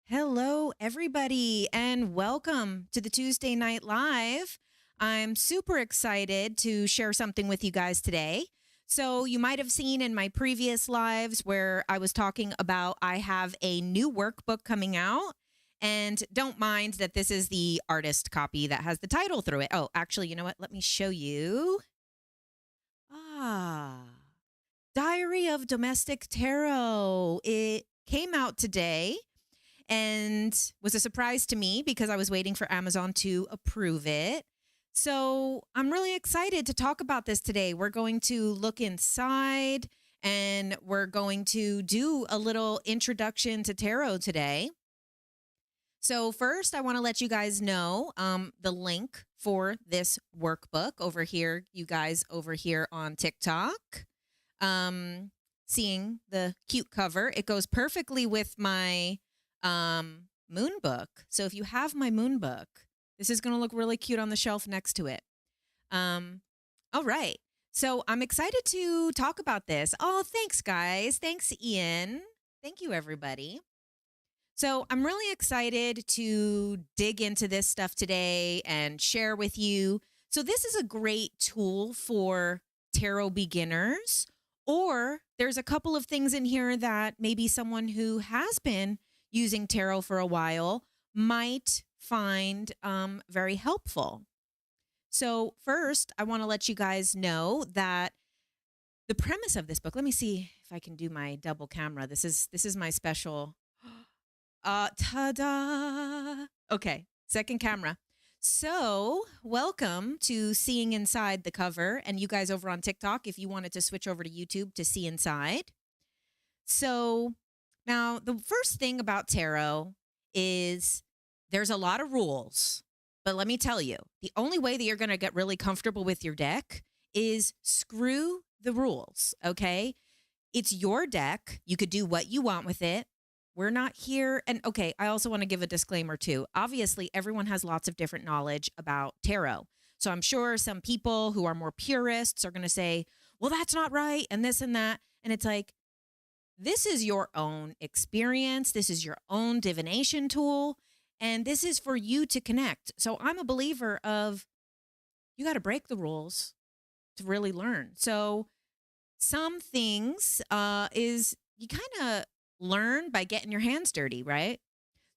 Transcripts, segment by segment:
Hello, everybody, and welcome to the Tuesday Night Live. I'm super excited to share something with you guys today. So, you might have seen in my previous lives where I was talking about I have a new workbook coming out. And don't mind that this is the artist copy that has the title through it. Oh, actually, you know what? Let me show you. Diary of Domestic Tarot. It came out today and was a surprise to me because I was waiting for Amazon to approve it. So I'm really excited to talk about this today. We're going to look inside and we're going to do a little introduction to tarot today. So first, I want to let you guys know the link for this workbook over here, you guys over here on TikTok. Seeing the cute cover, it goes perfectly with my MOONBOOK. So if you have my MOONBOOK, this is going to look really cute on the shelf next to it. All right. So I'm excited to talk about this. Oh, thanks, guys. Thanks, Ian. Thank you, everybody. So I'm really excited to dig into this stuff today and share with you. So this is a great tool for tarot beginners, or there's a couple of things in here that maybe someone who has been using tarot for a while might find very helpful. So first, I want to let you guys know that the premise of this book, let me see if I can do my double camera. This is my special, ta-da. Okay, second camera. So welcome to seeing inside the cover, and you guys over on TikTok, if you wanted to switch over to YouTube to see inside. So now, the first thing about tarot is there's a lot of rules. But let me tell you, the only way that you're going to get really comfortable with your deck is screw the rules, okay? It's your deck. You could do what you want with it. We're not here. And okay, I also want to give a disclaimer too. Obviously, everyone has lots of different knowledge about tarot. So I'm sure some people who are more purists are going to say, well, that's not right, and this and that. And it's like, this is your own experience. This is your own divination tool. And this is for you to connect. So I'm a believer of you got to break the rules to really learn. So some things is you kind of learn by getting your hands dirty, right?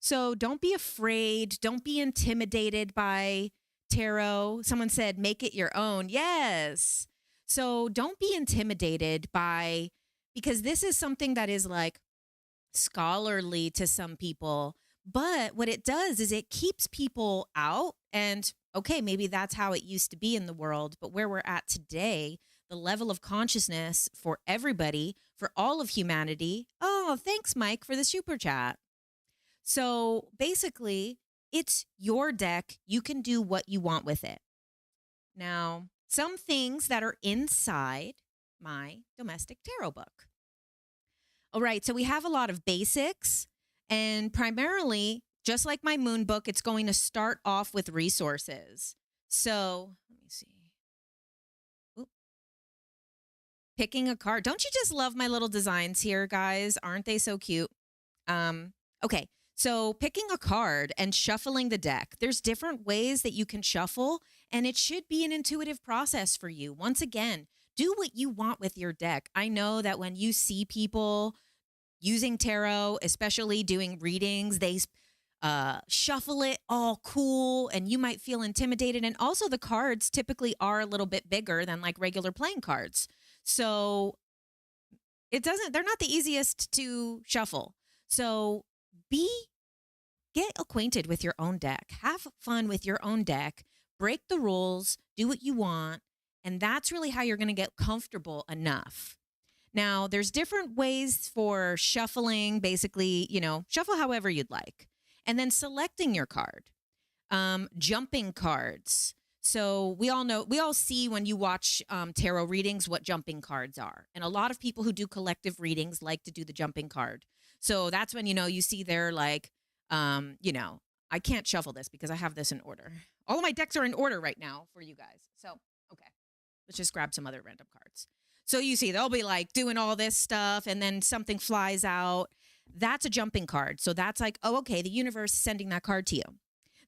So don't be afraid. Don't be intimidated by tarot. Someone said, make it your own. Yes. So don't be intimidated by, because this is something that is like scholarly to some people. But what it does is it keeps people out. And okay, maybe that's how it used to be in the world. But where we're at today, the level of consciousness for everybody, for all of humanity. Oh, thanks, Mike, for the super chat. So basically, it's your deck. You can do what you want with it. Now, some things that are inside my domestic tarot book. All right, so we have a lot of basics, and primarily, just like my MOONBOOK, it's going to start off with resources. So let me see. Oop. Picking a card. Don't you just love my little designs here, guys? Aren't they so cute? Okay, so picking a card and shuffling the deck. There's different ways that you can shuffle, and it should be an intuitive process for you. Once again, do what you want with your deck. I know that when you see people using tarot, especially doing readings, they shuffle it all cool and you might feel intimidated. And also the cards typically are a little bit bigger than like regular playing cards. So they're not the easiest to shuffle. So get acquainted with your own deck. Have fun with your own deck. Break the rules. Do what you want. And that's really how you're going to get comfortable enough. Now, there's different ways for shuffling, basically, shuffle however you'd like. And then selecting your card, jumping cards. So we all see when you watch tarot readings what jumping cards are. And a lot of people who do collective readings like to do the jumping card. So that's when, you see they're like, I can't shuffle this because I have this in order. All of my decks are in order right now for you guys. So, okay, let's just grab some other random cards. So you see, they'll be like doing all this stuff and then something flies out. That's a jumping card. So that's like, oh, okay, the universe is sending that card to you.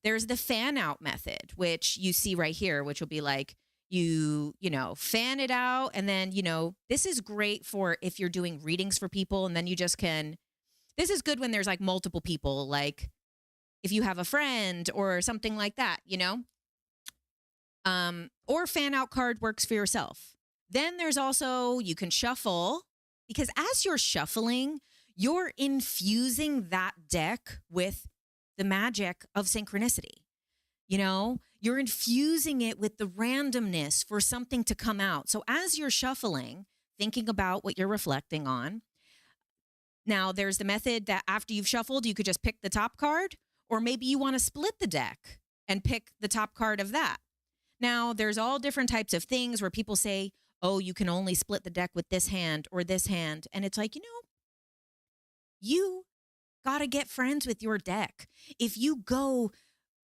There's the fan out method, which you see right here, which will be like, you know, fan it out. And then, you know, this is great for if you're doing readings for people. And then you just can, this is good when there's like multiple people, like if you have a friend or something like that, you know, or fan out card works for yourself. Then there's also, you can shuffle, because as you're shuffling, you're infusing that deck with the magic of synchronicity. You know, you're infusing it with the randomness for something to come out. So as you're shuffling, thinking about what you're reflecting on. Now, there's the method that after you've shuffled, you could just pick the top card, or maybe you want to split the deck and pick the top card of that. Now, there's all different types of things where people say, oh, you can only split the deck with this hand or this hand. And it's like, you know, you got to get friends with your deck. If you go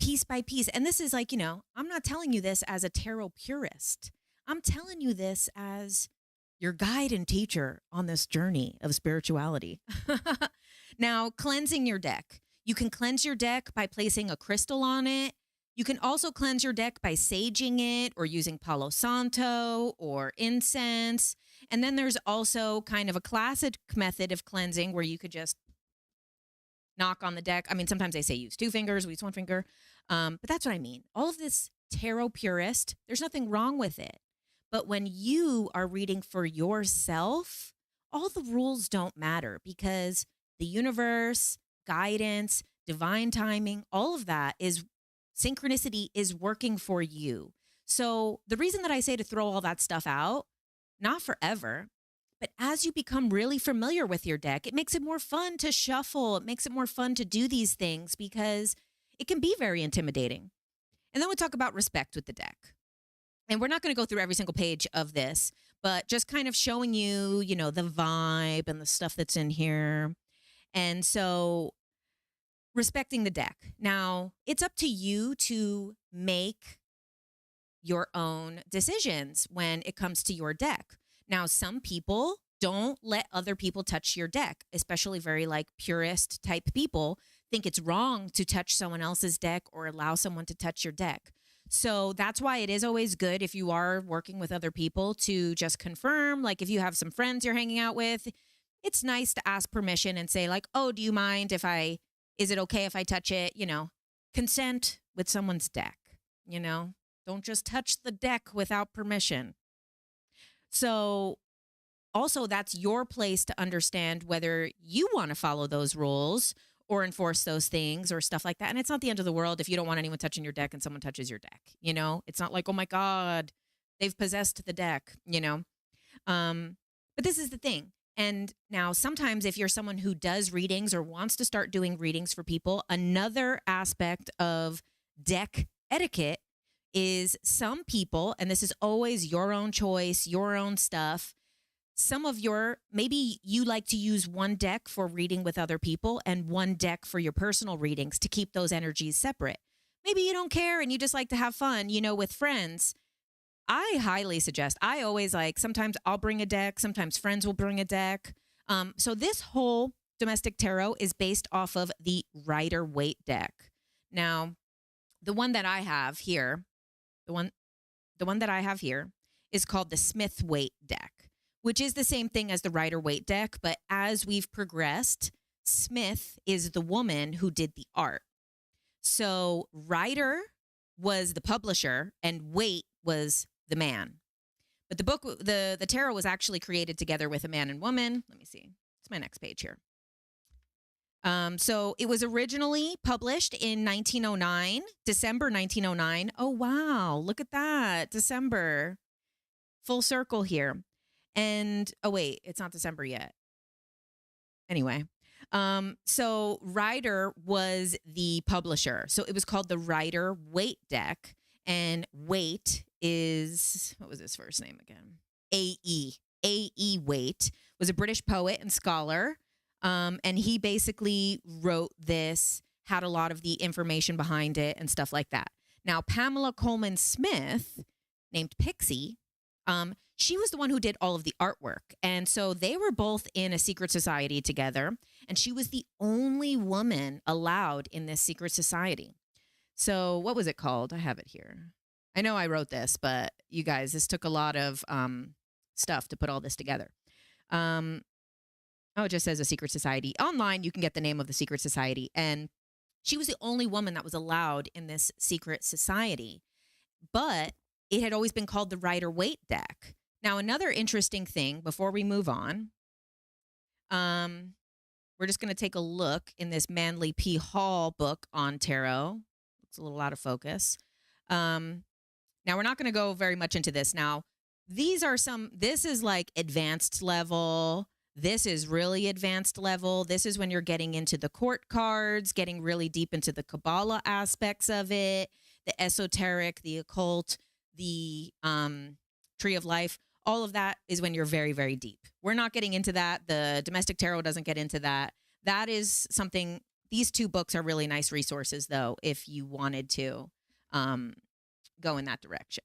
piece by piece, and this is like, you know, I'm not telling you this as a tarot purist. I'm telling you this as your guide and teacher on this journey of spirituality. Now, cleansing your deck. You can cleanse your deck by placing a crystal on it. You can also cleanse your deck by saging it or using Palo Santo or incense. And then there's also kind of a classic method of cleansing where you could just knock on the deck. I mean, sometimes they say use 2 fingers, we use 1 finger. But that's what I mean. All of this tarot purist, there's nothing wrong with it. But when you are reading for yourself, all the rules don't matter because the universe, guidance, divine timing, all of that is synchronicity is working for you. So the reason that I say to throw all that stuff out, not forever, but as you become really familiar with your deck, it makes it more fun to shuffle. It makes it more fun to do these things because it can be very intimidating. And then we talk about respect with the deck. And we're not going to go through every single page of this, but just kind of showing you, you know, the vibe and the stuff that's in here. And so respecting the deck. Now, it's up to you to make your own decisions when it comes to your deck. Now, some people don't let other people touch your deck, especially very like purist type people think it's wrong to touch someone else's deck or allow someone to touch your deck. So that's why it is always good if you are working with other people to just confirm, like if you have some friends you're hanging out with, it's nice to ask permission and say like, oh, do you mind is it okay if I touch it? You know, consent with someone's deck, you know, don't just touch the deck without permission. So also that's your place to understand whether you want to follow those rules or enforce those things or stuff like that. And it's not the end of the world if you don't want anyone touching your deck and someone touches your deck, you know? It's not like, oh my God, they've possessed the deck, you know? But this is the thing. And now sometimes if you're someone who does readings or wants to start doing readings for people, another aspect of deck etiquette is some people, and this is always your own choice, your own stuff, maybe you like to use one deck for reading with other people and one deck for your personal readings to keep those energies separate. Maybe you don't care and you just like to have fun, you know, with friends. I highly suggest, I always sometimes I'll bring a deck, sometimes friends will bring a deck. So this whole domestic tarot is based off of the Rider-Waite deck. Now, the one that I have here, is called the Smith-Waite deck, which is the same thing as the Rider-Waite deck. But as we've progressed, Smith is the woman who did the art. So Rider was the publisher and Waite was the man. But the book, the tarot was actually created together with a man and woman. Let me see. It's my next page here. So it was originally published in 1909, December 1909. Oh, wow. Look at that. December. Full circle here. And, oh, wait, it's not December yet. Anyway, so Rider was the publisher. So it was called the Rider-Waite deck. And Waite is, what was his first name again? A.E. Waite was a British poet and scholar. And he basically wrote this, had a lot of the information behind it and stuff like that. Now, Pamela Coleman Smith, named Pixie, She was the one who did all of the artwork. And so they were both in a secret society together. And she was the only woman allowed in this secret society. So what was it called? I have it here. I know I wrote this, but you guys, this took a lot of stuff to put all this together. It just says a secret society. Online, you can get the name of the secret society. And she was the only woman that was allowed in this secret society. But it had always been called the Rider-Waite deck. Now, another interesting thing before we move on, we're just going to take a look in this Manly P. Hall book on tarot. Looks a little out of focus. Now, we're not going to go very much into this. Now, this is like advanced level. This is really advanced level. This is when you're getting into the court cards, getting really deep into the Kabbalah aspects of it, the esoteric, the occult, the tree of life. All of that is when you're very, very deep. We're not getting into that. The domestic tarot doesn't get into that. That is something, these two books are really nice resources, though, if you wanted to go in that direction.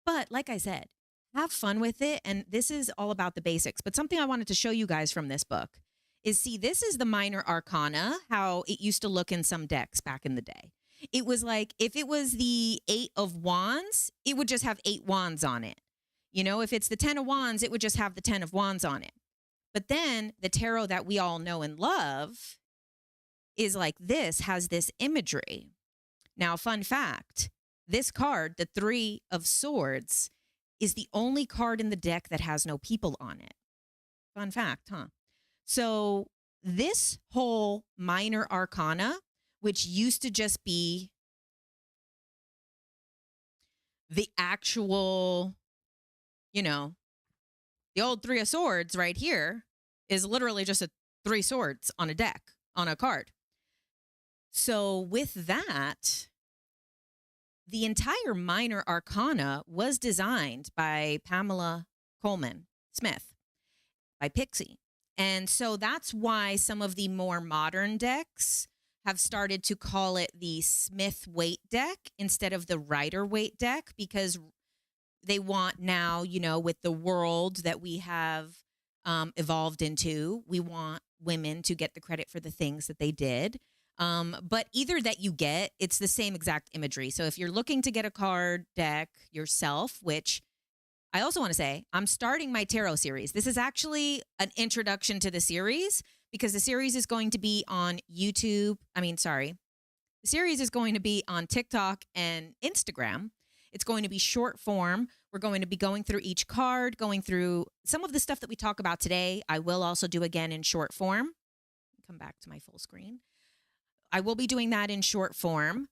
But like I said, have fun with it. And this is all about the basics. But something I wanted to show you guys from this book is, see, this is the minor arcana, how it used to look in some decks back in the day. It was like, if it was the 8 of wands, it would just have 8 wands on it. You know, if it's the 10 of wands, it would just have the 10 of wands on it. But then the tarot that we all know and love is like this, has this imagery. Now, fun fact, this card, the 3 of swords, is the only card in the deck that has no people on it. Fun fact, huh? So this whole minor arcana, which used to just be the actual, you know, the old 3 of swords right here, is literally just a 3 swords on a deck, on a card. So with that, the entire minor arcana was designed by Pamela Coleman Smith, by Pixie. And so that's why some of the more modern decks have started to call it the Smith-Waite deck instead of the Rider-Waite deck, because they want now, you know, with the world that we have evolved into, we want women to get the credit for the things that they did. But either that you get, it's the same exact imagery. So if you're looking to get a card deck yourself, which I also want to say, I'm starting my tarot series. This is actually an introduction to the series, because the series is going to be on YouTube. The series is going to be on TikTok and Instagram. It's going to be short form. We're going to be going through each card, going through some of the stuff that we talk about today. I will also do again in short form. Come back to my full screen. I will be doing that in short form.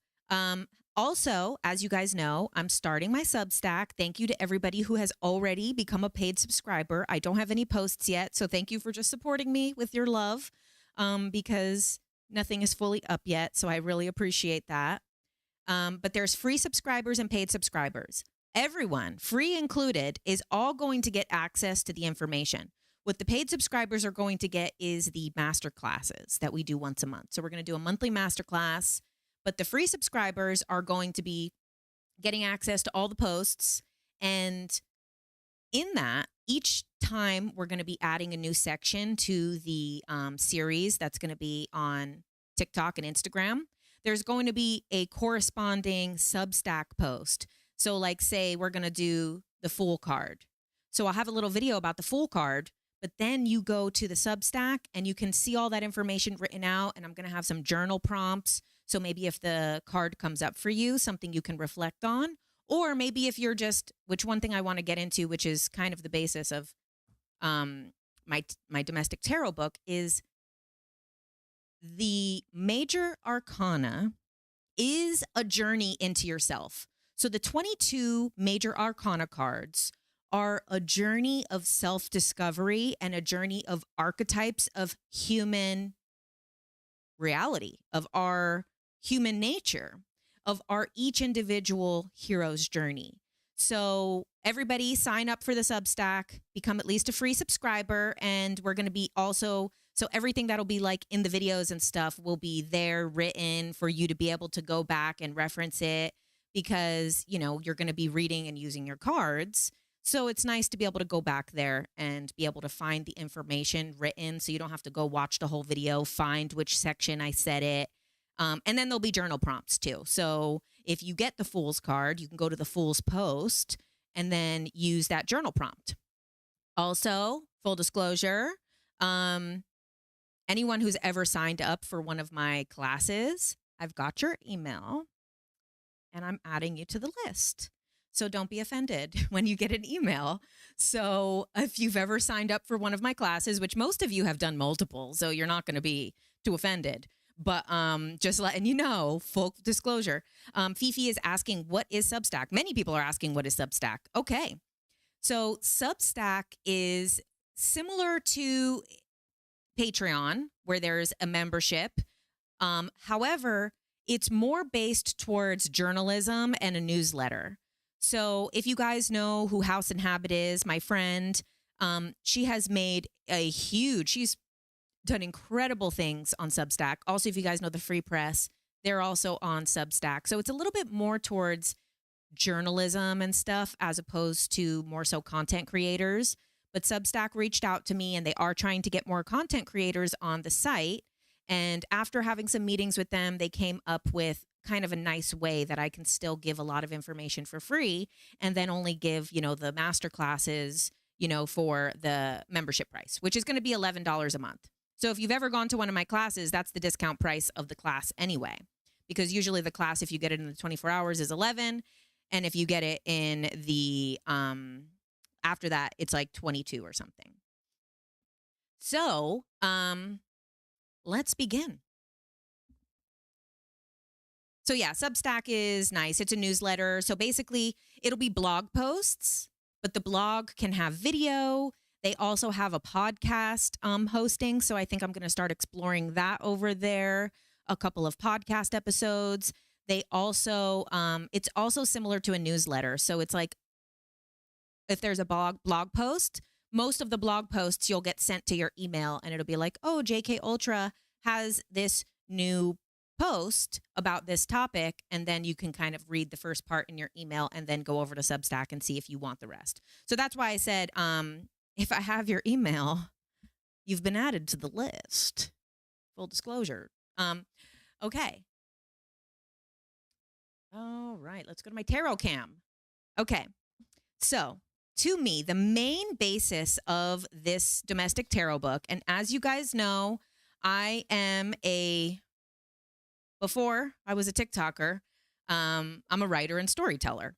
Also, as you guys know, I'm starting my Substack. Thank you to everybody who has already become a paid subscriber. I don't have any posts yet, so thank you for just supporting me with your love, because nothing is fully up yet, so I really appreciate that. But there's free subscribers and paid subscribers. Everyone, free included, is all going to get access to the information. What the paid subscribers are going to get is the master classes that we do once a month. So we're going to do a monthly master class, but the free subscribers are going to be getting access to all the posts. And in that, each time we're going to be adding a new section to the series that's going to be on TikTok and Instagram. There's going to be a corresponding Substack post. So like, say we're going to do the Fool card. So I'll have a little video about the Fool card, but then you go to the Substack and you can see all that information written out. And I'm going to have some journal prompts. So maybe if the card comes up for you, something you can reflect on. Or maybe if you're just, which one thing I want to get into, which is kind of the basis of my domestic tarot book, is the major arcana is a journey into yourself. So the 22 major arcana cards are a journey of self-discovery and a journey of archetypes of human reality, of our human nature, of our each individual hero's journey. So everybody sign up for the Substack, become at least a free subscriber, and we're going to be also, so everything that'll be like in the videos and stuff will be there written for you to be able to go back and reference it, because, you know, you're going to be reading and using your cards. So it's nice to be able to go back there and be able to find the information written so you don't have to go watch the whole video, find which section I said it. And then there'll be journal prompts too. So if you get the Fool's card, you can go to the Fool's post and then use that journal prompt. Also, full disclosure, anyone who's ever signed up for one of my classes, I've got your email and I'm adding you to the list. So don't be offended when you get an email. So if you've ever signed up for one of my classes, which most of you have done multiple, so you're not going to be too offended. But just letting you know, full disclosure, Fifi is asking, what is Substack? Many people are asking, what is Substack? Okay. So Substack is similar to Patreon, where there's a membership. However, it's more based towards journalism and a newsletter. So if you guys know who House and Habit is, my friend, she has made she's done incredible things on Substack. Also, if you guys know the Free Press, they're also on Substack. So it's a little bit more towards journalism and stuff as opposed to more so content creators. But Substack reached out to me and they are trying to get more content creators on the site. And after having some meetings with them, they came up with kind of a nice way that I can still give a lot of information for free and then only give, the master classes, for the membership price, which is going to be $11 a month. So if you've ever gone to one of my classes, that's the discount price of the class anyway, because usually the class, if you get it in the 24 hours, is 11. And if you get it in the, after that, it's like 22 or something. So, let's begin. So yeah, Substack is nice. It's a newsletter. So basically, it'll be blog posts, but the blog can have video. They also have a podcast hosting. So I think I'm going to start exploring that over there. A couple of podcast episodes. They also, it's also similar to a newsletter. So it's like, if there's a blog post, most of the blog posts you'll get sent to your email and it'll be like, oh, JK Ultra has this new post about this topic. And then you can kind of read the first part in your email and then go over to Substack and see if you want the rest. So that's why I said, if I have your email, you've been added to the list. Full disclosure. Okay. All right. Let's go to my tarot cam. Okay. So to me, the main basis of this domestic tarot book, and as you guys know, before I was a TikToker, I'm a writer and storyteller.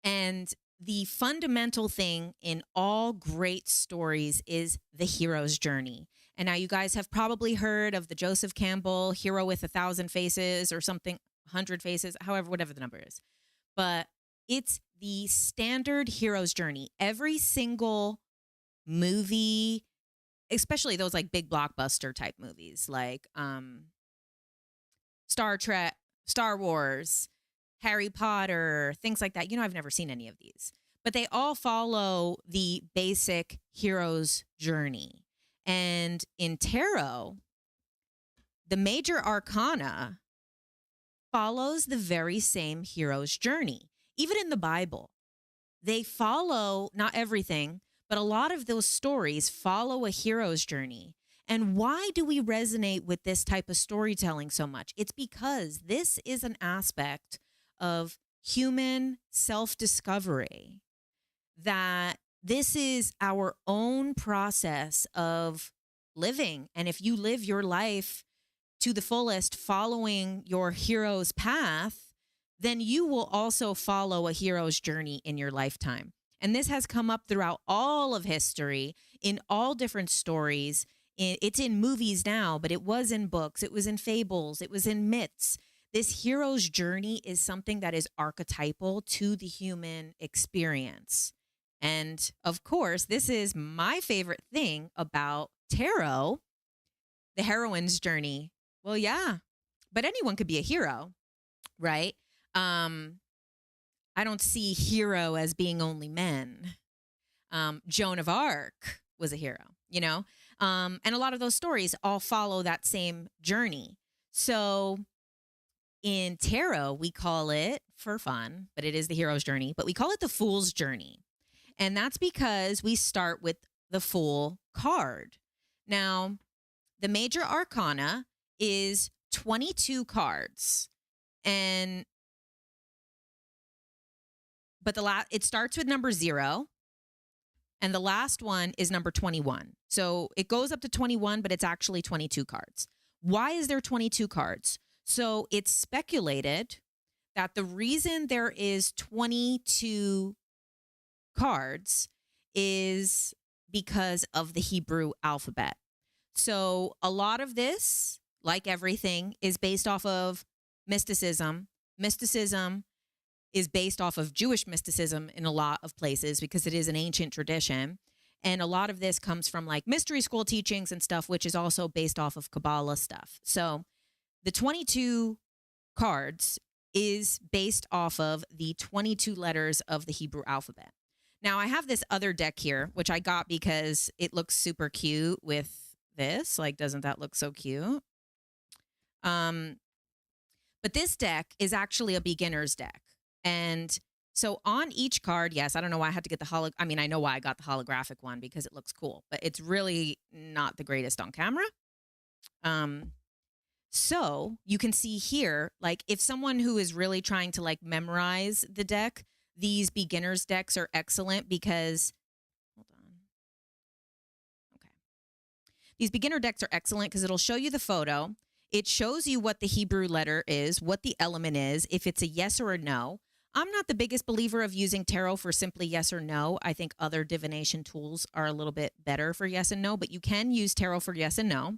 And the fundamental thing in all great stories is the hero's journey. And now you guys have probably heard of the Joseph Campbell hero with 1,000 faces or something, 100 faces, however, whatever the number is. But it's the standard hero's journey. Every single movie, especially those like big blockbuster type movies like Star Trek, Star Wars, Harry Potter, things like that. I've never seen any of these, but they all follow the basic hero's journey. And in tarot, the major arcana follows the very same hero's journey. Even in the Bible, they follow, not everything, but a lot of those stories follow a hero's journey. And why do we resonate with this type of storytelling so much? It's because this is an aspect of human self-discovery, that this is our own process of living. And if you live your life to the fullest, following your hero's path, then you will also follow a hero's journey in your lifetime. And this has come up throughout all of history in all different stories. It's in movies now, but it was in books. It was in fables. It was in myths. This hero's journey is something that is archetypal to the human experience. And of course, this is my favorite thing about tarot, the heroine's journey. Well, yeah, but anyone could be a hero, right? I don't see hero as being only men. Joan of Arc was a hero, and a lot of those stories all follow that same journey. So in tarot, we call it, for fun, but it is the hero's journey, but we call it the fool's journey. And that's because we start with the Fool card. Now, the major arcana is 22 cards. But it starts with number 0. And the last one is number 21. So it goes up to 21, but it's actually 22 cards. Why is there 22 cards? So it's speculated that the reason there is 22 cards is because of the Hebrew alphabet. So a lot of this, like everything, is based off of mysticism. Mysticism is based off of Jewish mysticism in a lot of places because it is an ancient tradition. And a lot of this comes from like mystery school teachings and stuff, which is also based off of Kabbalah stuff. So the 22 cards is based off of the 22 letters of the Hebrew alphabet. Now, I have this other deck here, which I got because it looks super cute with this. Like, doesn't that look so cute? But this deck is actually a beginner's deck. And so on each card, yes, I don't know why I had to get I know why I got the holographic one because it looks cool, but it's really not the greatest on camera. So you can see here, like if someone who is really trying to like memorize the deck, these beginner's decks are excellent because, hold on. Okay. These beginner decks are excellent because it'll show you the photo. It shows you what the Hebrew letter is, what the element is, if it's a yes or a no. I'm not the biggest believer of using tarot for simply yes or no. I think other divination tools are a little bit better for yes and no, but you can use tarot for yes and no.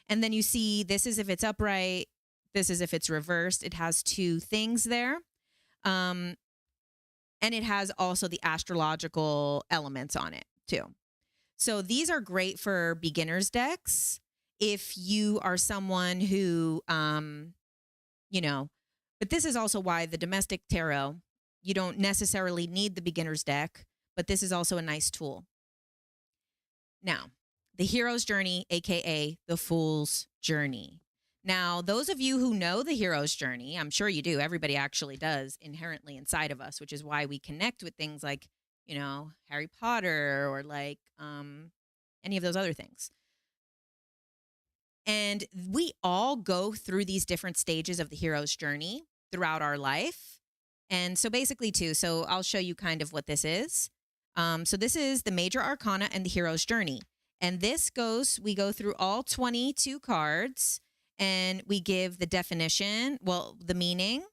And then you see this is if it's upright, this is if it's reversed. It has 2 things there. And it has also the astrological elements on it too. So these are great for beginner's decks. If you are someone who, but this is also why the domestic tarot, you don't necessarily need the beginner's deck, but this is also a nice tool. Now, the hero's journey, AKA the fool's journey. Now, those of you who know the hero's journey, I'm sure you do. Everybody actually does inherently inside of us, which is why we connect with things like, Harry Potter or like any of those other things. And we all go through these different stages of the hero's journey throughout our life. And so basically so I'll show you kind of what this is. So this is the major arcana and the hero's journey. And we go through all 22 cards and we give the definition, the meaning,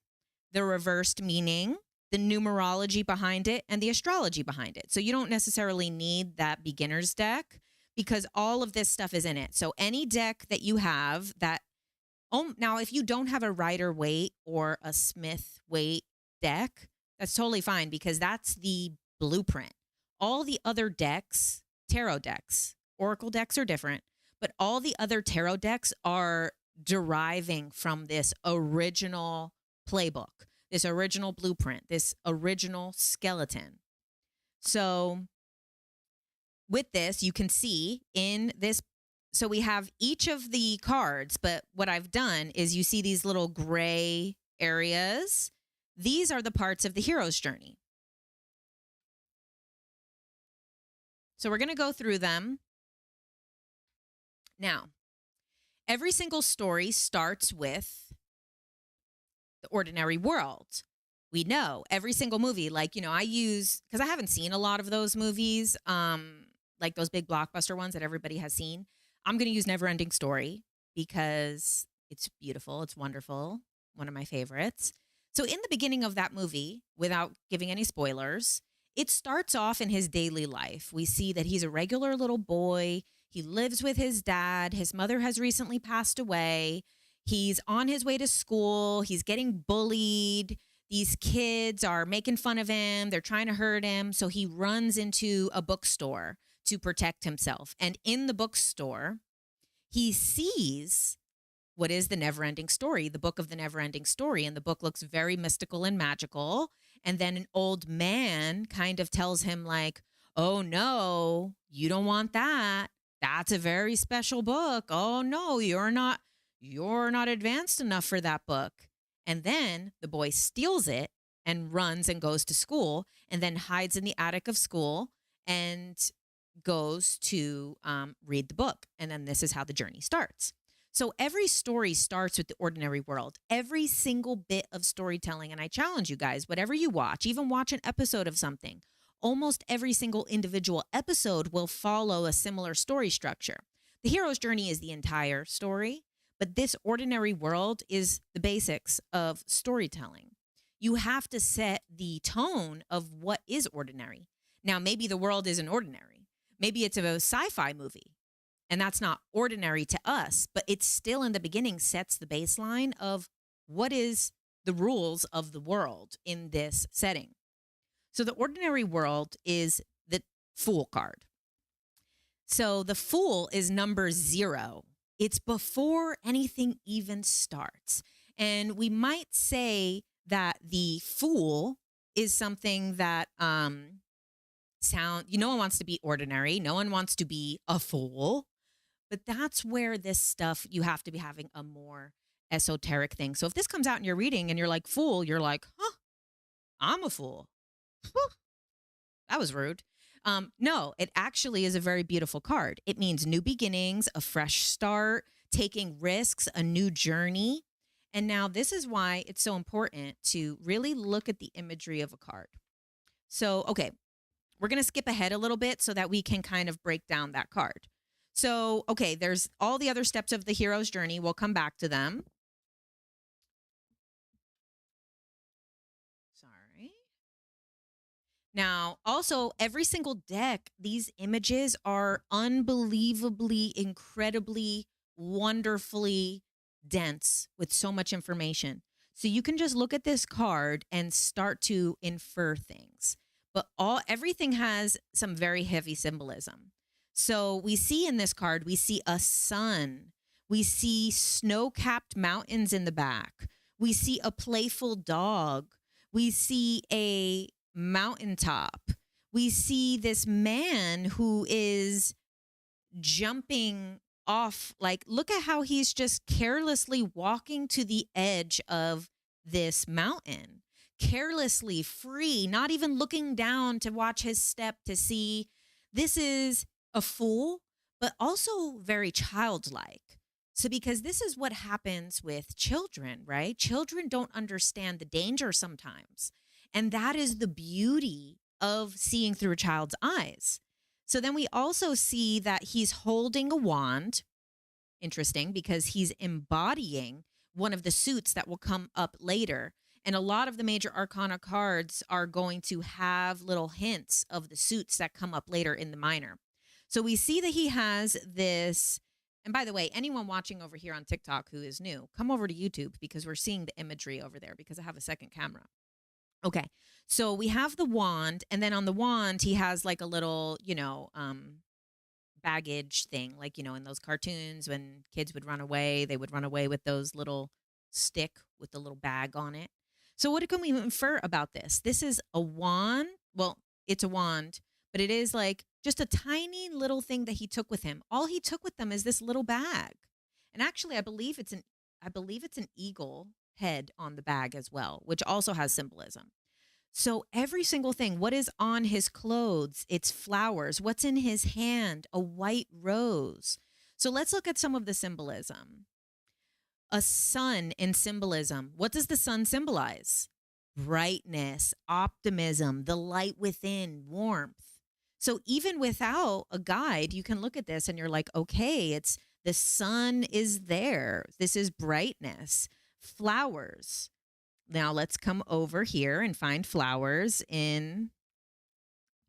the reversed meaning, the numerology behind it, and the astrology behind it. So you don't necessarily need that beginner's deck because all of this stuff is in it. So any deck that you have now if you don't have a Rider-Waite or a Smith-Waite deck, that's totally fine because that's the blueprint. All the other decks, tarot decks, oracle decks are different, but all the other tarot decks are deriving from this original playbook, this original blueprint, this original skeleton. So with this, you can see in this, so we have each of the cards, but what I've done is you see these little gray areas. These are the parts of the hero's journey. So we're going to go through them. Now, every single story starts with the ordinary world. We know every single movie, like, because I haven't seen a lot of those movies, like those big blockbuster ones that everybody has seen. I'm going to use Neverending Story because it's beautiful. It's wonderful. One of my favorites. So in the beginning of that movie, without giving any spoilers, it starts off in his daily life. We see that he's a regular little boy. He lives with his dad. His mother has recently passed away. He's on his way to school. He's getting bullied. These kids are making fun of him. They're trying to hurt him. So he runs into a bookstore to protect himself. And in the bookstore, he sees what is the Neverending Story, the book of the Neverending Story. And the book looks very mystical and magical. And then an old man kind of tells him like, oh no, you don't want that. That's a very special book. Oh no, you're not advanced enough for that book. And then the boy steals it and runs and goes to school and then hides in the attic of school and goes to read the book. And then this is how the journey starts. So every story starts with the ordinary world. Every single bit of storytelling, and I challenge you guys, whatever you watch, even watch an episode of something, almost every single individual episode will follow a similar story structure. The hero's journey is the entire story, but this ordinary world is the basics of storytelling. You have to set the tone of what is ordinary. Now, maybe the world isn't ordinary. Maybe it's a sci-fi movie, and that's not ordinary to us, but it still in the beginning sets the baseline of what is the rules of the world in this setting. So the ordinary world is the Fool card. So the Fool is number 0. It's before anything even starts. And we might say that the Fool is something that no one wants to be ordinary. No one wants to be a fool. But that's where this stuff, you have to be having a more esoteric thing. So if this comes out in your reading and you're like, fool, you're like, huh, I'm a fool. Whew, that was rude. No, it actually is a very beautiful card. It means new beginnings, a fresh start, taking risks, a new journey. And now this is why it's so important to really look at the imagery of a card. So, okay, we're going to skip ahead a little bit so that we can kind of break down that card. So, okay, there's all the other steps of the hero's journey. We'll come back to them. Sorry. Now, also, every single deck, these images are unbelievably, incredibly, wonderfully dense with so much information. So you can just look at this card and start to infer things. But everything has some very heavy symbolism. So we see in this card, we see a sun. We see snow-capped mountains in the back. We see a playful dog. We see a mountaintop. We see this man who is jumping off. Like, look at how he's just carelessly walking to the edge of this mountain. Carelessly, free, not even looking down to watch his step to see. This is a fool, but also very childlike. So because this is what happens with children, right? Children don't understand the danger sometimes. And that is the beauty of seeing through a child's eyes. So then we also see that he's holding a wand. Interesting, because he's embodying one of the suits that will come up later. And a lot of the major Arcana cards are going to have little hints of the suits that come up later in the minor. So we see that he has this. And by the way, anyone watching over here on TikTok who is new, come over to YouTube because we're seeing the imagery over there because I have a second camera. Okay, so we have the wand, and then on the wand, he has like a little, baggage thing. Like, in those cartoons when kids would run away, they would run away with those little stick with the little bag on it. So what can we infer about this? This is a wand. Well, it's a wand, but it is like just a tiny little thing that he took with him. All he took with them is this little bag. And actually, I believe it's an eagle head on the bag as well, which also has symbolism. So every single thing, what is on his clothes? It's flowers. What's in his hand? A white rose. So let's look at some of the symbolism. A sun in symbolism. What does the sun symbolize? Brightness, optimism, the light within, warmth. So even without a guide, you can look at this and you're like, okay, it's the sun is there. This is brightness. Flowers. Now let's come over here and find flowers in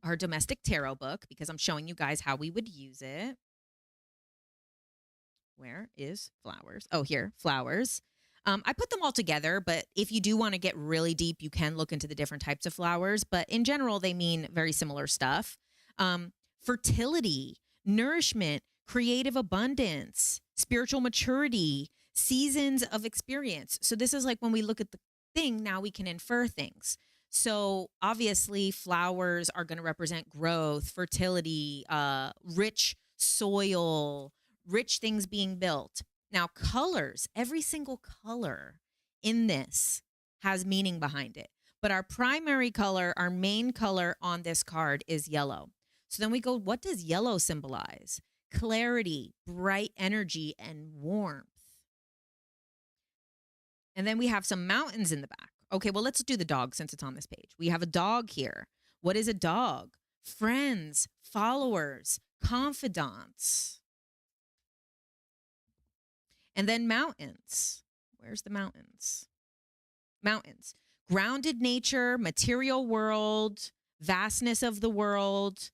our domestic tarot book because I'm showing you guys how we would use it. Where is flowers? Oh, here, flowers. I put them all together, but if you do want to get really deep, you can look into the different types of flowers. But in general, they mean very similar stuff. Fertility, nourishment, creative abundance, spiritual maturity, seasons of experience. So this is like when we look at the thing, now we can infer things. So obviously flowers are going to represent growth, fertility, rich soil, rich things being built. Now colors, every single color in this has meaning behind it. But our primary color, our main color on this card is yellow. So then we go, what does yellow symbolize? Clarity, bright energy, and warmth. And then we have some mountains in the back. Okay, well, let's do the dog since it's on this page. We have a dog here. What is a dog? Friends, followers, confidants. And then mountains. Where's the mountains? Mountains. Grounded nature, material world, vastness of the world,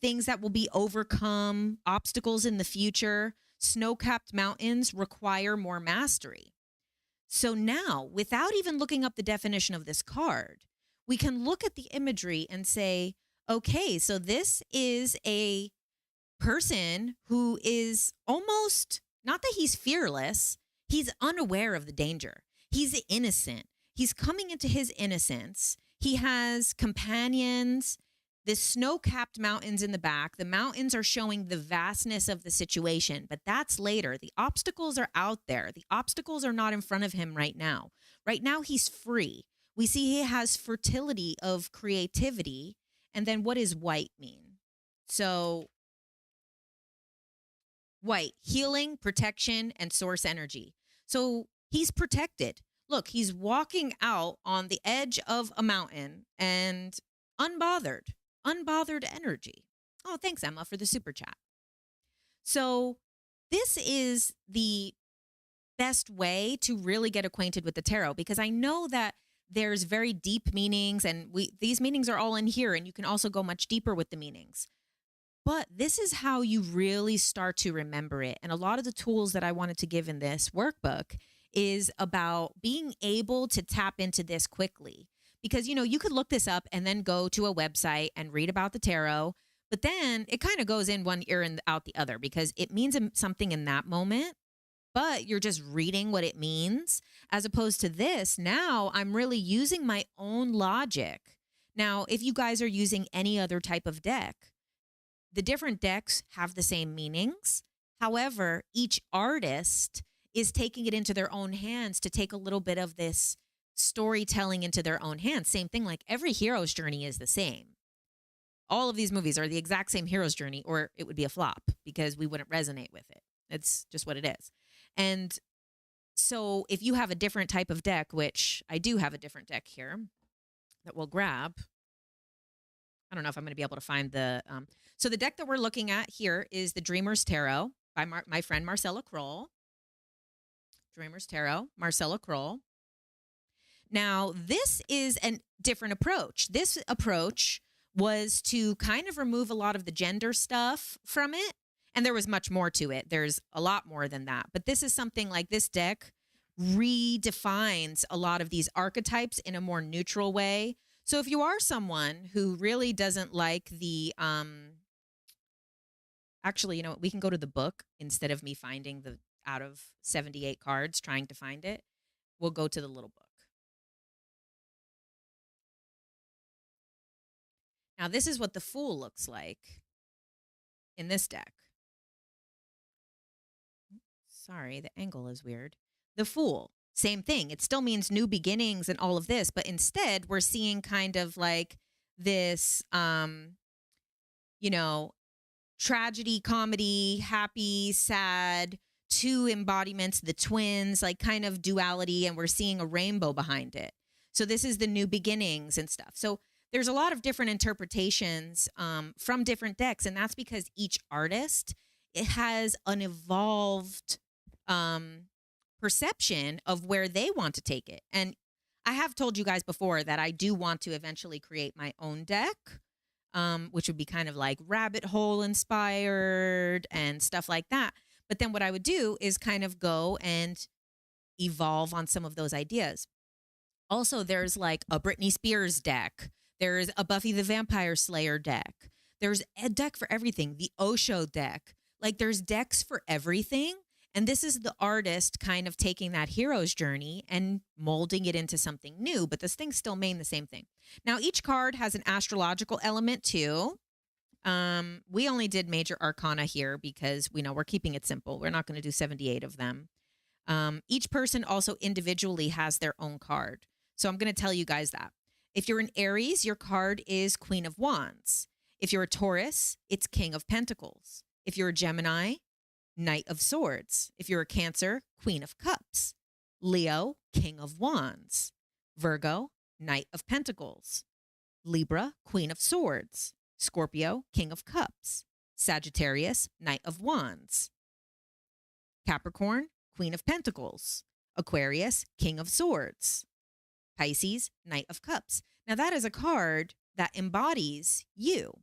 things that will be overcome, obstacles in the future. Snow-capped mountains require more mastery. So now, without even looking up the definition of this card, we can look at the imagery and say, okay, so this is a person who is almost, not that he's fearless, he's unaware of the danger. He's innocent. He's coming into his innocence. He has companions, the snow-capped mountains in the back. The mountains are showing the vastness of the situation, but that's later. The obstacles are out there. The obstacles are not in front of him right now. Right now, he's free. We see he has fertility of creativity. And then what does white mean? So white, healing, protection, and source energy. So he's protected. Look, he's walking out on the edge of a mountain and unbothered energy. Oh, thanks, Emma, for the super chat. So this is the best way to really get acquainted with the tarot, because I know that there's very deep meanings, and these meanings are all in here, and you can also go much deeper with the meanings. But this is how you really start to remember it. And a lot of the tools that I wanted to give in this workbook is about being able to tap into this quickly. Because, you know, you could look this up and then go to a website and read about the tarot, but then it kind of goes in one ear and out the other because it means something in that moment, but you're just reading what it means. As opposed to this, now I'm really using my own logic. Now, if you guys are using any other type of deck, the different decks have the same meanings. However, each artist is taking it into their own hands to take a little bit of this storytelling into their own hands. Same thing, like every hero's journey is the same. All of these movies are the exact same hero's journey, or it would be a flop because we wouldn't resonate with it. It's just what it is. And so if you have a different type of deck, which I do have a different deck here that we'll grab. I don't know if I'm going to be able to find the... So the deck that we're looking at here is the Dreamer's Tarot by my friend Marcella Kroll. Dreamer's Tarot, Marcella Kroll. Now, this is a different approach. This approach was to kind of remove a lot of the gender stuff from it. And there was much more to it. There's a lot more than that. But this is something like this deck redefines a lot of these archetypes in a more neutral way. So if you are someone who really doesn't like the, actually, you know, we can go to the book instead of me finding the out of 78 cards trying to find it. We'll go to the little book. Now, this is what the Fool looks like in this deck. Sorry, the angle is weird. The Fool, same thing. It still means new beginnings and all of this, but instead we're seeing kind of like this, you know, tragedy, comedy, happy, sad, two embodiments, the twins, like kind of duality, and we're seeing a rainbow behind it. So this is the new beginnings and stuff. So there's a lot of different interpretations from different decks, and that's because each artist, it has an evolved perception of where they want to take it. And I have told you guys before that I do want to eventually create my own deck, which would be kind of like rabbit hole inspired and stuff like that. But then what I would do is kind of go and evolve on some of those ideas. Also, there's like a Britney Spears deck. There's a Buffy the Vampire Slayer deck. There's a deck for everything. The Osho deck. Like there's decks for everything. And this is the artist kind of taking that hero's journey and molding it into something new. But this things still mean the same thing. Now, each card has an astrological element too. We only did major arcana here because we know we're keeping it simple. We're not going to do 78 of them. Each person also individually has their own card. So I'm going to tell you guys that. If you're an Aries, your card is Queen of Wands. If you're a Taurus, it's King of Pentacles. If you're a Gemini, Knight of Swords. If you're a Cancer, Queen of Cups. Leo, King of Wands. Virgo, Knight of Pentacles. Libra, Queen of Swords. Scorpio, King of Cups. Sagittarius, Knight of Wands. Capricorn, Queen of Pentacles. Aquarius, King of Swords. Pisces, Knight of Cups. Now that is a card that embodies you.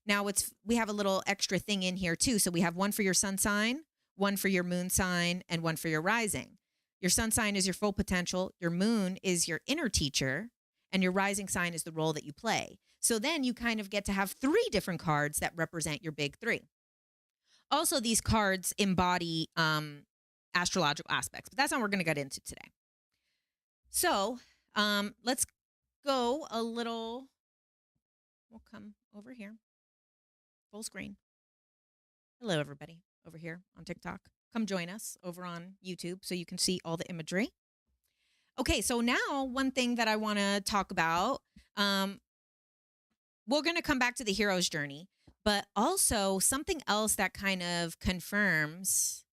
Now we have a little extra thing in here too. So we have one for your sun sign, one for your moon sign, and one for your rising. Your sun sign is your full potential. Your moon is your inner teacher, and your rising sign is the role that you play. So then you kind of get to have 3 different cards that represent your big 3. Also, these cards embody astrological aspects, but that's not what we're going to get into today. So let's go a little. We'll come over here. Full screen. Hello, everybody over here on TikTok. Come join us over on YouTube so you can see all the imagery. Okay, so now one thing that I want to talk about, we're going to come back to the hero's journey, but also something else that kind of confirms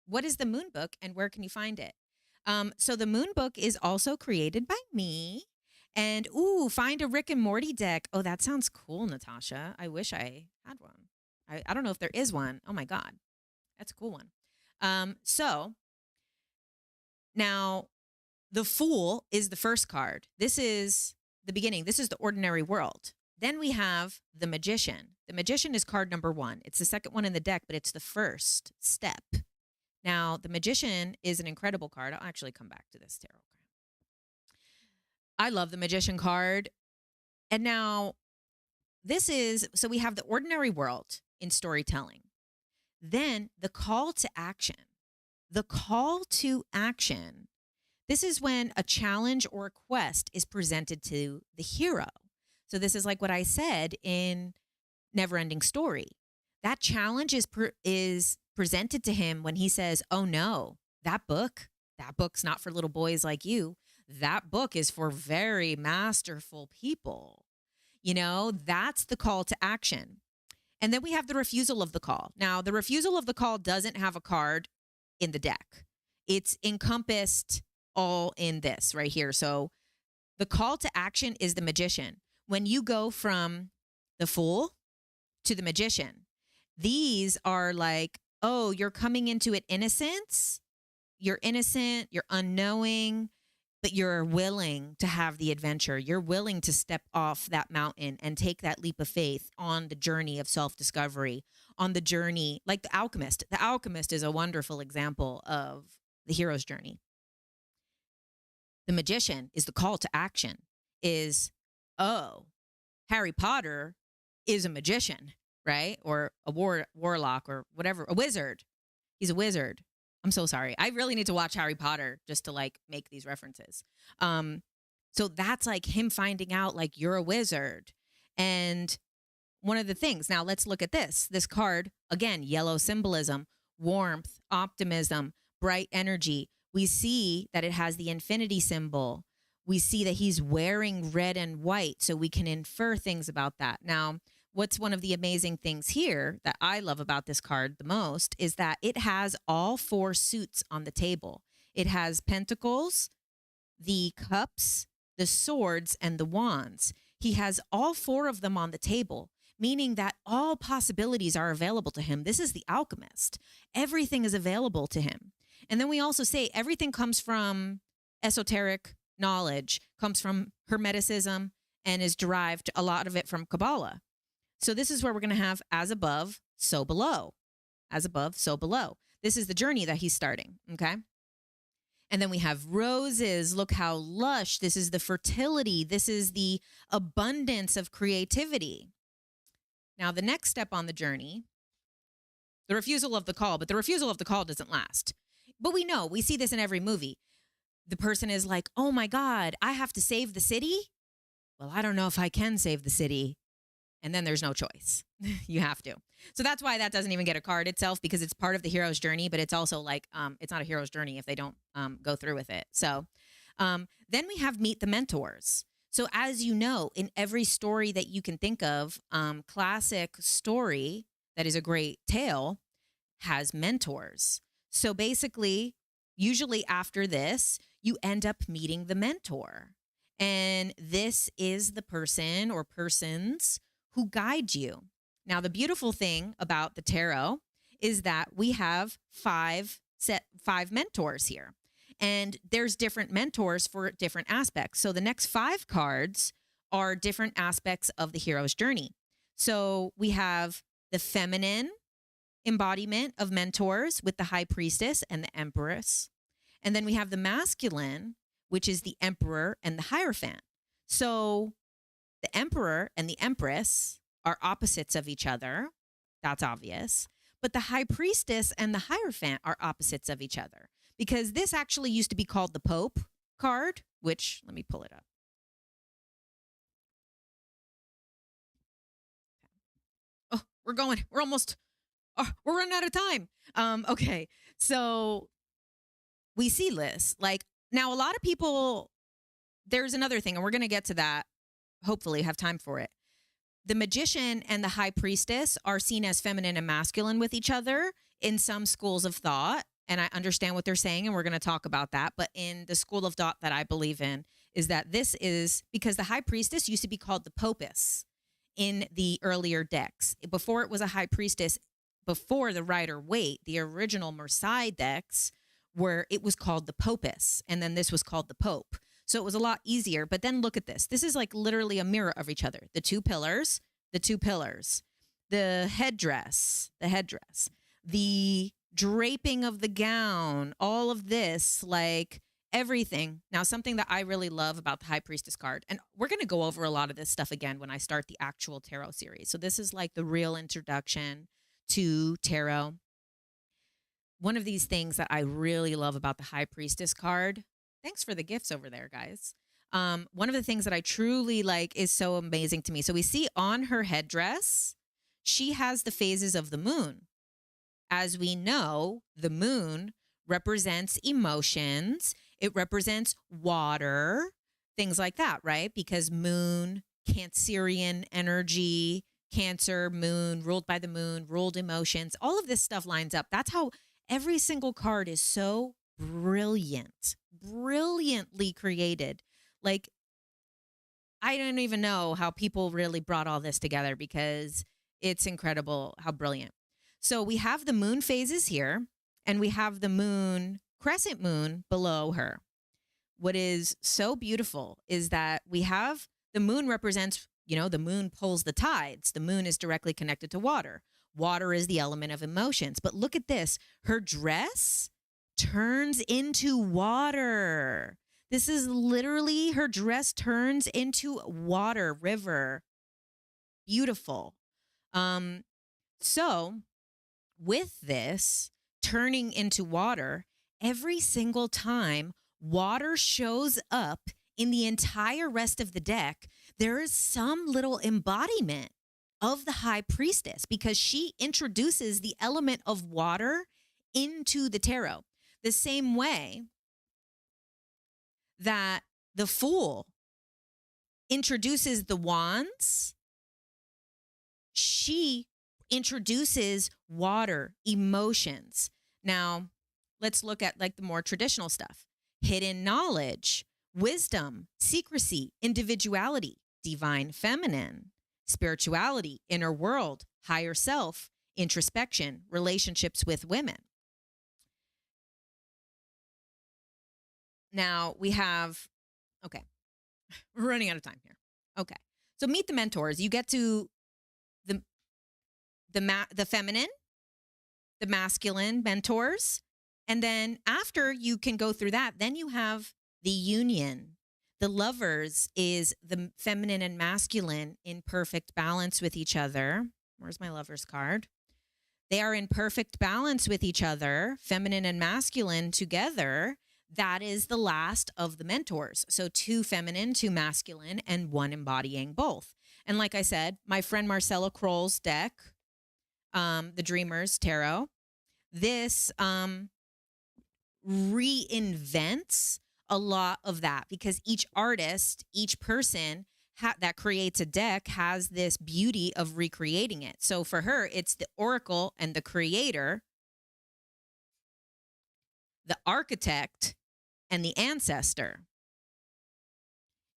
what is the Moonbook and where can you find it. So the Moonbook is also created by me. And, find a Rick and Morty deck. Oh, that sounds cool, Natasha. I wish I had one. I don't know if there is one. Oh, my God. That's a cool one. So now the Fool is the first card. This is the beginning. This is the ordinary world. Then we have the Magician. The Magician is card number 1. It's the second one in the deck, but it's the first step. Now, the Magician is an incredible card. I'll actually come back to this tarot card. I love the Magician card. And now so we have the ordinary world in storytelling. Then the call to action. The call to action. This is when a challenge or a quest is presented to the hero. So this is like what I said in Neverending Story. That challenge is presented to him when he says, oh no, that book's not for little boys like you. That book is for very masterful people. That's the call to action. And then we have the refusal of the call. Now, the refusal of the call doesn't have a card in the deck. It's encompassed all in this right here. So the call to action is the Magician. When you go from the Fool to the Magician, these are like, oh, you're coming into it innocence. You're innocent, you're unknowing, but you're willing to have the adventure. You're willing to step off that mountain and take that leap of faith on the journey of self-discovery, on the journey, like the alchemist. The alchemist is a wonderful example of the hero's journey. The Magician is the call to action, is, oh, Harry Potter is a magician, right? Or a warlock or whatever, a wizard. He's a wizard. I'm so sorry. I really need to watch Harry Potter just to make these references. So that's like him finding out you're a wizard. And one of the things, now let's look at this card again, yellow symbolism, warmth, optimism, bright energy. We see that it has the infinity symbol. We see that he's wearing red and white. So we can infer things about that. Now, what's one of the amazing things here that I love about this card the most is that it has all 4 suits on the table. It has pentacles, the cups, the swords, and the wands. He has all 4 of them on the table, meaning that all possibilities are available to him. This is the alchemist. Everything is available to him. And then we also say everything comes from esoteric knowledge, comes from Hermeticism, and is derived a lot of it from Kabbalah. So this is where we're going to have as above, so below. As above, so below. This is the journey that he's starting, okay? And then we have roses. Look how lush. This is the fertility. This is the abundance of creativity. Now, the next step on the journey, the refusal of the call, but the refusal of the call doesn't last. But we see this in every movie. The person is like, oh my God, I have to save the city? Well, I don't know if I can save the city. And then there's no choice. You have to. So that's why that doesn't even get a card itself, because it's part of the hero's journey, but it's also it's not a hero's journey if they don't go through with it. So then we have meet the mentors. So as you know, in every story that you can think of, classic story that is a great tale has mentors. So basically, usually after this, you end up meeting the mentor. And this is the person or persons who guide you. Now, the beautiful thing about the tarot is that we have five mentors here. And there's different mentors for different aspects. So the next 5 cards are different aspects of the hero's journey. So we have the feminine embodiment of mentors with the high priestess and the empress. And then we have the masculine, which is the emperor and the hierophant. So the emperor and the empress are opposites of each other. That's obvious. But the high priestess and the hierophant are opposites of each other, because this actually used to be called the Pope card, which, let me pull it up. Oh, we're almost, we're running out of time. Okay. So we see this, like, now a lot of people, there's another thing, and we're going to get to that. Hopefully have time for it. The magician and the high priestess are seen as feminine and masculine with each other in some schools of thought. And I understand what they're saying, and we're going to talk about that. But in the school of thought that I believe in is that this is because the high priestess used to be called the popus in the earlier decks. Before it was a high priestess, before the Rider-Waite, the original Marseille decks, where it was called the popus, and then this was called the Pope. So it was a lot easier. But then look at this. This is like literally a mirror of each other. The two pillars, the headdress, the draping of the gown, all of this, like everything. Now, something that I really love about the High Priestess card, and we're going to go over a lot of this stuff again when I start the actual tarot series. So this is like the real introduction to tarot. One of these things that I really love about the High Priestess card, thanks for the gifts over there, guys. One of the things that I truly like is so amazing to me. So we see on her headdress, she has the phases of the moon. As we know, the moon represents emotions. It represents water, things like that, right? Because moon, Cancerian energy, Cancer, moon, ruled by the moon, ruled emotions, all of this stuff lines up. That's how every single card is so brilliantly created. Like, I don't even know how people really brought all this together, because it's incredible how brilliant. So we have the moon phases here, and we have the moon, crescent moon, below her. What is so beautiful is that we have the moon represents, the moon pulls the tides. The moon is directly connected to water. Water is the element of emotions. But look at this. Her dress turns into water. This is literally, her dress turns into water, river. Beautiful. So with this turning into water, every single time water shows up in the entire rest of the deck, there is some little embodiment of the high priestess, because she introduces the element of water into the tarot. The same way that the Fool introduces the wands, she introduces water, emotions. Now, let's look at like the more traditional stuff. Hidden knowledge, wisdom, secrecy, individuality, divine feminine, spirituality, inner world, higher self, introspection, relationships with women. Now we have, okay, we're running out of time here. Okay. So meet the mentors. You get to the feminine, the masculine mentors. And then after you can go through that, then you have the union. The lovers is the feminine and masculine in perfect balance with each other. Where's my lovers card? They are in perfect balance with each other, feminine and masculine together. That is the last of the mentors. So 2 feminine, 2 masculine, and 1 embodying both. And like I said, my friend Marcella Kroll's deck, the Dreamers Tarot, this reinvents a lot of that because each artist, each person that creates a deck has this beauty of recreating it. So for her, it's the oracle and the creator, the architect and the ancestor.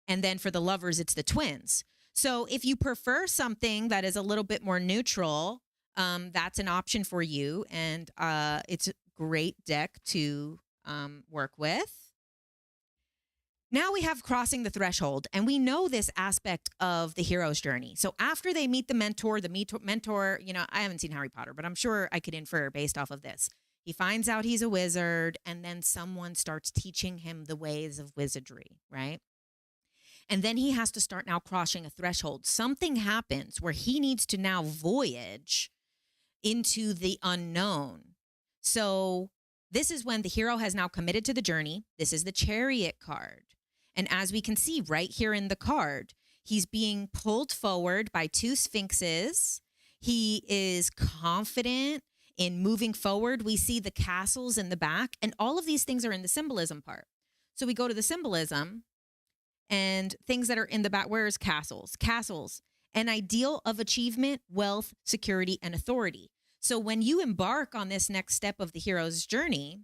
And then for the lovers, it's the twins. So if you prefer something that is a little bit more neutral, that's an option for you. And it's a great deck to work with. Now we have crossing the threshold, and we know this aspect of the hero's journey. So after they meet the mentor, you know, I haven't seen Harry Potter, but I'm sure I could infer based off of this. He finds out he's a wizard, and then someone starts teaching him the ways of wizardry, right? And then he has to start now crossing a threshold. Something happens where he needs to now voyage into the unknown. So this is when the hero has now committed to the journey. This is the Chariot card. And as we can see right here in the card, he's being pulled forward by two sphinxes. He is confident in moving forward. We see the castles in the back, and all of these things are in the symbolism part. So we go to the symbolism and things that are in the back. Where is castles? Castles, an ideal of achievement, wealth, security, and authority. So when you embark on this next step of the hero's journey,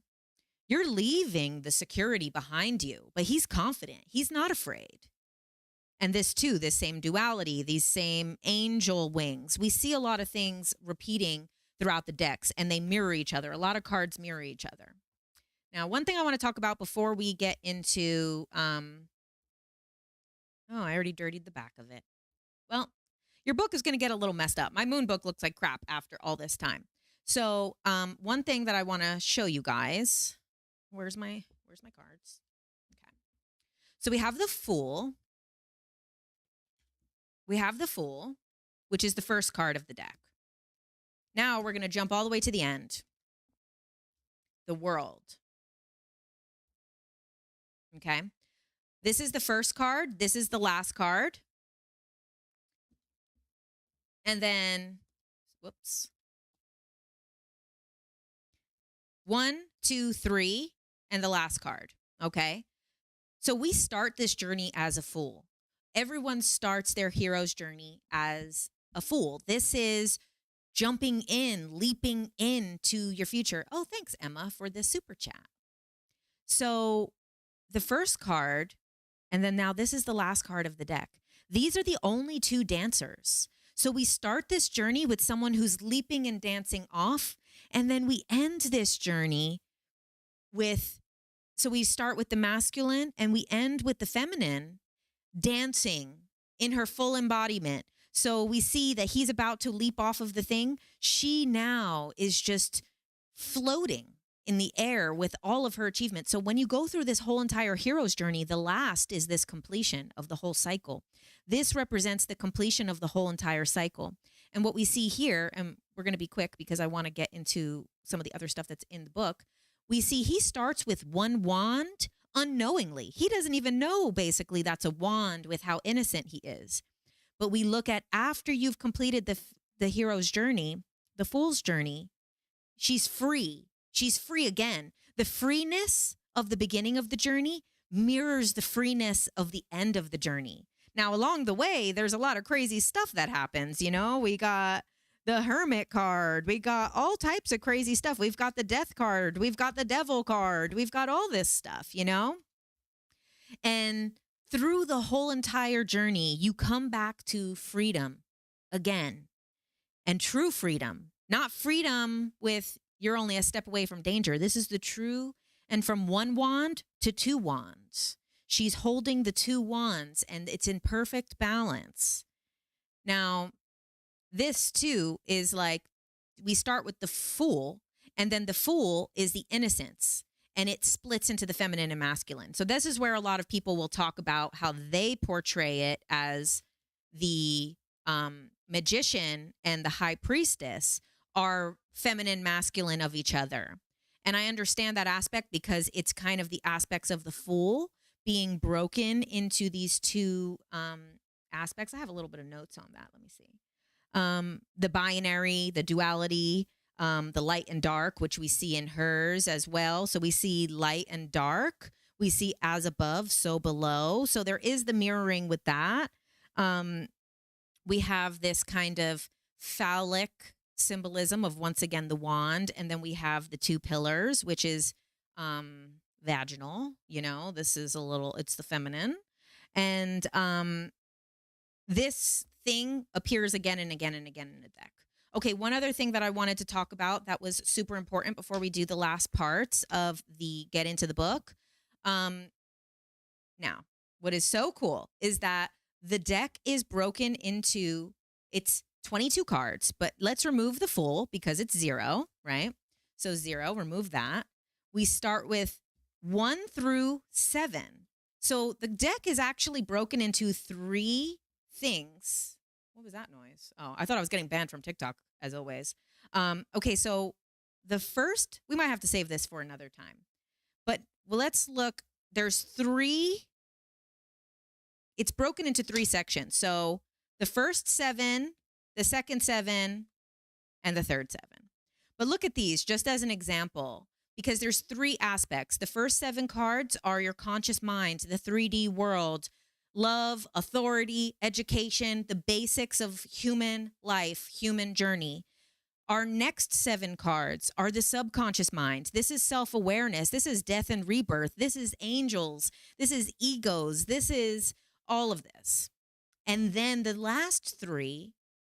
you're leaving the security behind you, but he's confident. He's not afraid. And this too, this same duality, these same angel wings. We see a lot of things repeating throughout the decks, and they mirror each other. A lot of cards mirror each other. Now, one thing I want to talk about before we get into, I already dirtied the back of it. Well, your book is going to get a little messed up. My moon book looks like crap after all this time. So one thing that I want to show you guys, where's my cards? Okay. So we have the Fool. We have the Fool, which is the first card of the deck. Now we're going to jump all the way to the end. The World. Okay. This is the first card. This is the last card. And then, whoops. 1, 2, 3, and the last card. Okay. So we start this journey as a fool. Everyone starts their hero's journey as a fool. This is jumping in, leaping into your future. Oh, thanks, Emma, for the super chat. So the first card, and then now this is the last card of the deck. These are the only two dancers. So we start this journey with someone who's leaping and dancing off, and then we end this journey with, so we start with the masculine and we end with the feminine dancing in her full embodiment. So we see that he's about to leap off of the thing. She now is just floating in the air with all of her achievements. So when you go through this whole entire hero's journey, the last is this completion of the whole cycle. This represents the completion of the whole entire cycle. And what we see here, and we're going to be quick because I want to get into some of the other stuff that's in the book. We see he starts with one wand unknowingly. He doesn't even know basically that's a wand with how innocent he is. But we look at after you've completed the hero's journey, the fool's journey, she's free. She's free again. The freeness of the beginning of the journey mirrors the freeness of the end of the journey. Now, along the way, there's a lot of crazy stuff that happens. You know, we got the Hermit card. We got all types of crazy stuff. We've got the Death card. We've got the Devil card. We've got all this stuff, you know? And through the whole entire journey, you come back to freedom again, and true freedom, not freedom with you're only a step away from danger. This is the true, and from one wand to two wands. She's holding the two wands, and it's in perfect balance. Now, this too is like, we start with the Fool, and then the Fool is the innocence, and it splits into the feminine and masculine. So this is where a lot of people will talk about how they portray it as the magician and the high priestess are feminine, masculine of each other. And I understand that aspect because it's kind of the aspects of the Fool being broken into these two aspects. I have a little bit of notes on that. Let me see. The binary, the duality, the light and dark, which we see in hers as well. So we see light and dark, We see as above, so below. So there is the mirroring with that. We have this kind of phallic symbolism of, once again, the wand. And then we have the two pillars, which is vaginal. This is it's the feminine. And this thing appears again and again and again in the deck. Okay, one other thing that I wanted to talk about that was super important before we do the last parts of the get into the book. Now, what is so cool is that the deck is broken into, it's 22 cards, but let's remove the full because it's 0, right? So 0, remove that. We start with 1 through 7. So the deck is actually broken into 3 things. What was that noise? Oh, I thought I was getting banned from TikTok, as always. Okay, so the first, we might have to save this for another time. But let's look. There's 3. It's broken into 3 sections. So the first 7, the second 7, and the third 7. But look at these just as an example, because there's 3 aspects. The first 7 cards are your conscious mind, the 3D world, love, authority, education, the basics of human life, human journey. Our next 7 cards are the subconscious mind. This is self-awareness. This is death and rebirth. This is angels. This is egos. This is all of this. And then the last 3,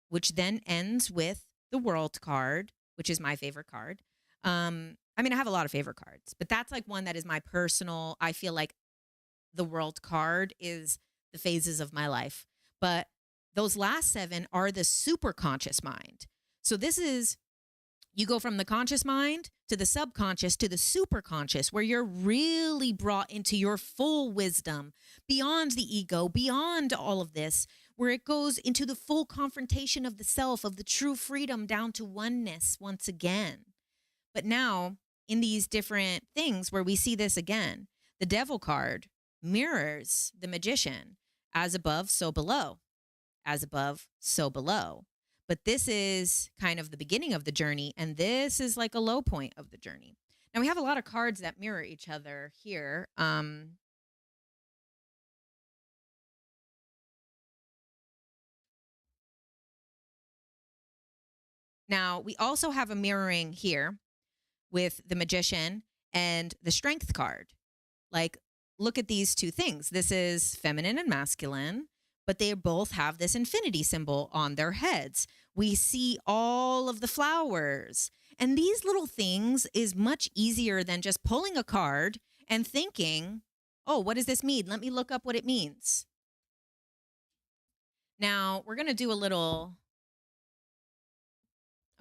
which then ends with the world card, which is my favorite card. I have a lot of favorite cards, but that's like one that is my personal, I feel like the world card is the phases of my life. But those last 7 are the super conscious mind. So this is, you go from the conscious mind to the subconscious to the super conscious, where you're really brought into your full wisdom beyond the ego, beyond all of this, where it goes into the full confrontation of the self, of the true freedom down to oneness once again. But now in these different things where we see this again, the devil card mirrors the magician. As above, so below. As above, so below. But this is kind of the beginning of the journey, and this is like a low point of the journey. Now, we have a lot of cards that mirror each other here. Now, we also have a mirroring here with the magician and the strength card. Like, look at these 2 things. This is feminine and masculine, but they both have this infinity symbol on their heads. We see all of the flowers. And these little things is much easier than just pulling a card and thinking, oh, what does this mean? Let me look up what it means. Now, we're going to do a little...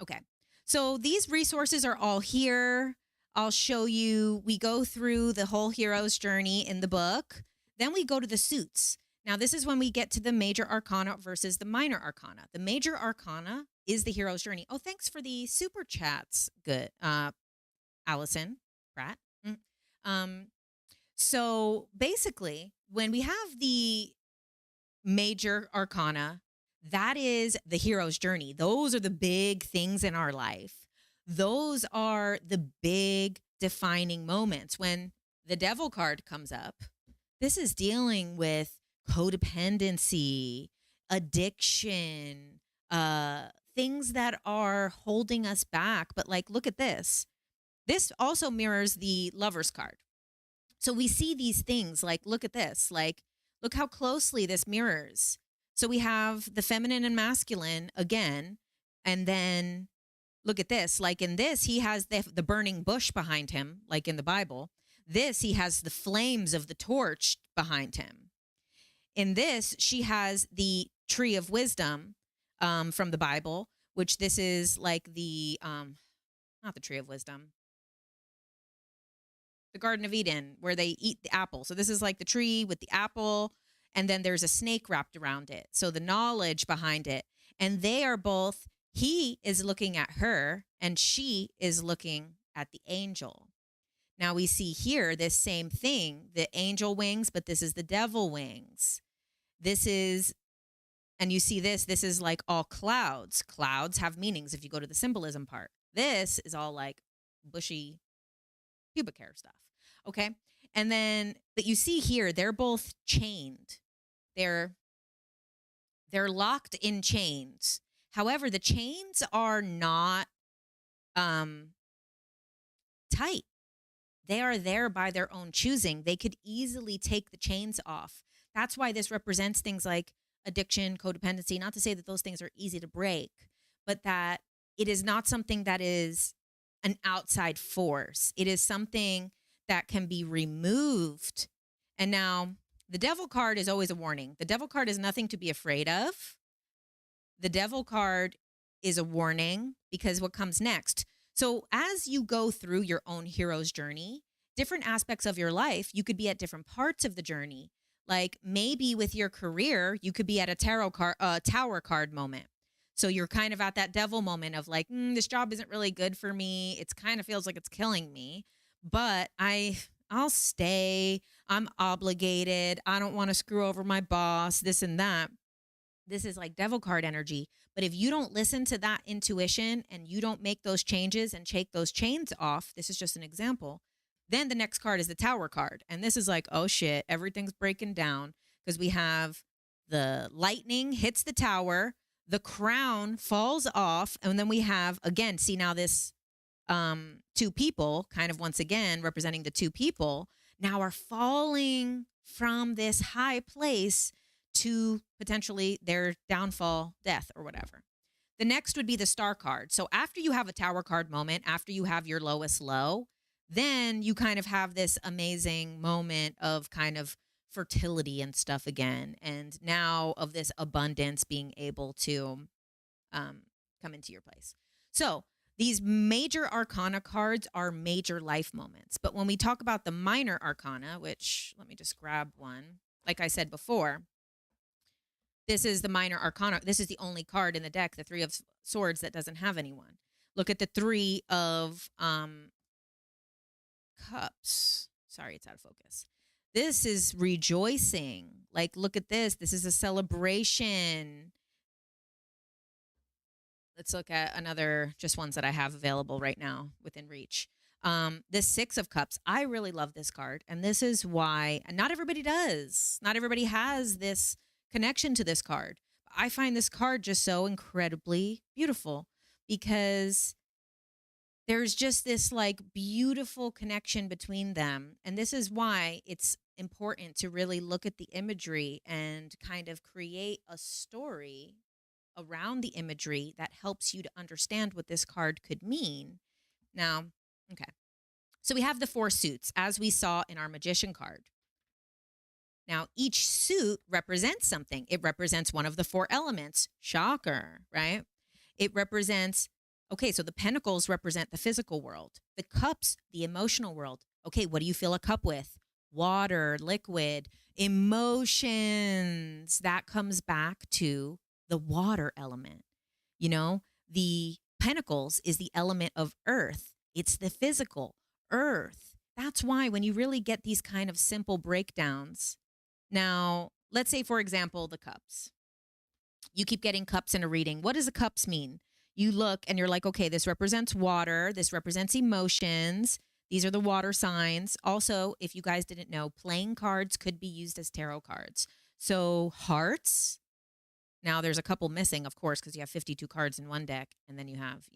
Okay. So these resources are all here. I'll show you. We go through the whole hero's journey in the book. Then we go to the suits. Now, this is when we get to the major arcana versus the minor arcana. The major arcana is the hero's journey. Oh, thanks for the super chats. Good. Allison Pratt. So basically, when we have the major arcana, that is the hero's journey. Those are the big things in our life. Those are the big defining moments. When the devil card comes up, this is dealing with codependency, addiction, things that are holding us back. But like, look at this. This also mirrors the lover's card. So we see these things like, look at this, like, look how closely this mirrors. So we have the feminine and masculine again, and then look at this. Like in this, he has the burning bush behind him, like in the Bible. This, he has the flames of the torch behind him. In this, she has the tree of wisdom from the Bible, which this is like the, not the tree of wisdom, the Garden of Eden, where they eat the apple. So this is like the tree with the apple, and then there's a snake wrapped around it. So the knowledge behind it. And they are both, he is looking at her, and she is looking at the angel. Now we see here this same thing, the angel wings, but this is the devil wings. This is, and you see this is like all clouds. Clouds have meanings if you go to the symbolism part. This is all like bushy pubic hair stuff. Okay. And then, but you see here, they're both chained. They're locked in chains. However, the chains are not tight. They are there by their own choosing. They could easily take the chains off. That's why this represents things like addiction, codependency. Not to say that those things are easy to break, but that it is not something that is an outside force. It is something that can be removed. And now the devil card is always a warning. The devil card is nothing to be afraid of. The devil card is a warning because what comes next. So as you go through your own hero's journey, different aspects of your life, you could be at different parts of the journey. Like maybe with your career, you could be at a tower card moment. So you're kind of at that devil moment of like, this job isn't really good for me. It kind of feels like it's killing me, but I'll stay. I'm obligated. I don't want to screw over my boss, this and that. This is like devil card energy. But if you don't listen to that intuition and you don't make those changes and shake those chains off, this is just an example, then the next card is the tower card. And this is like, oh shit, everything's breaking down because we have the lightning hits the tower, the crown falls off, and then we have, again, see now this two people, kind of once again representing the two people, now are falling from this high place to potentially their downfall, death, or whatever. The next would be the star card. So after you have a tower card moment, after you have your lowest low, then you kind of have this amazing moment of kind of fertility and stuff again. And now of this abundance being able to come into your place. So these major arcana cards are major life moments. But when we talk about the minor arcana, which let me just grab one, like I said before, this is the minor arcana. This is the only card in the deck, the Three of Swords, that doesn't have anyone. Look at the Three of Cups. Sorry, it's out of focus. This is rejoicing. Like, look at this. This is a celebration. Let's look at another, just ones that I have available right now within reach. The Six of Cups. I really love this card. And this is why not everybody does. Not everybody has this connection to this card. I find this card just so incredibly beautiful because there's just this like beautiful connection between them. And this is why it's important to really look at the imagery and kind of create a story around the imagery that helps you to understand what this card could mean. Now, okay. So we have the four suits as we saw in our magician card. Now, each suit represents something. It represents one of the four elements. Shocker, right? It represents, okay, so the pentacles represent the physical world. The cups, the emotional world. Okay, what do you fill a cup with? Water, liquid, emotions. That comes back to the water element. You know, the pentacles is the element of earth. It's the physical, earth. That's why when you really get these kind of simple breakdowns. Now, let's say, for example, the cups. You keep getting cups in a reading. What does the cups mean? You look and you're like, okay, this represents water. This represents emotions. These are the water signs. Also, if you guys didn't know, playing cards could be used as tarot cards. So hearts. Now, there's a couple missing, of course, because you have 52 cards in one deck. And then you have,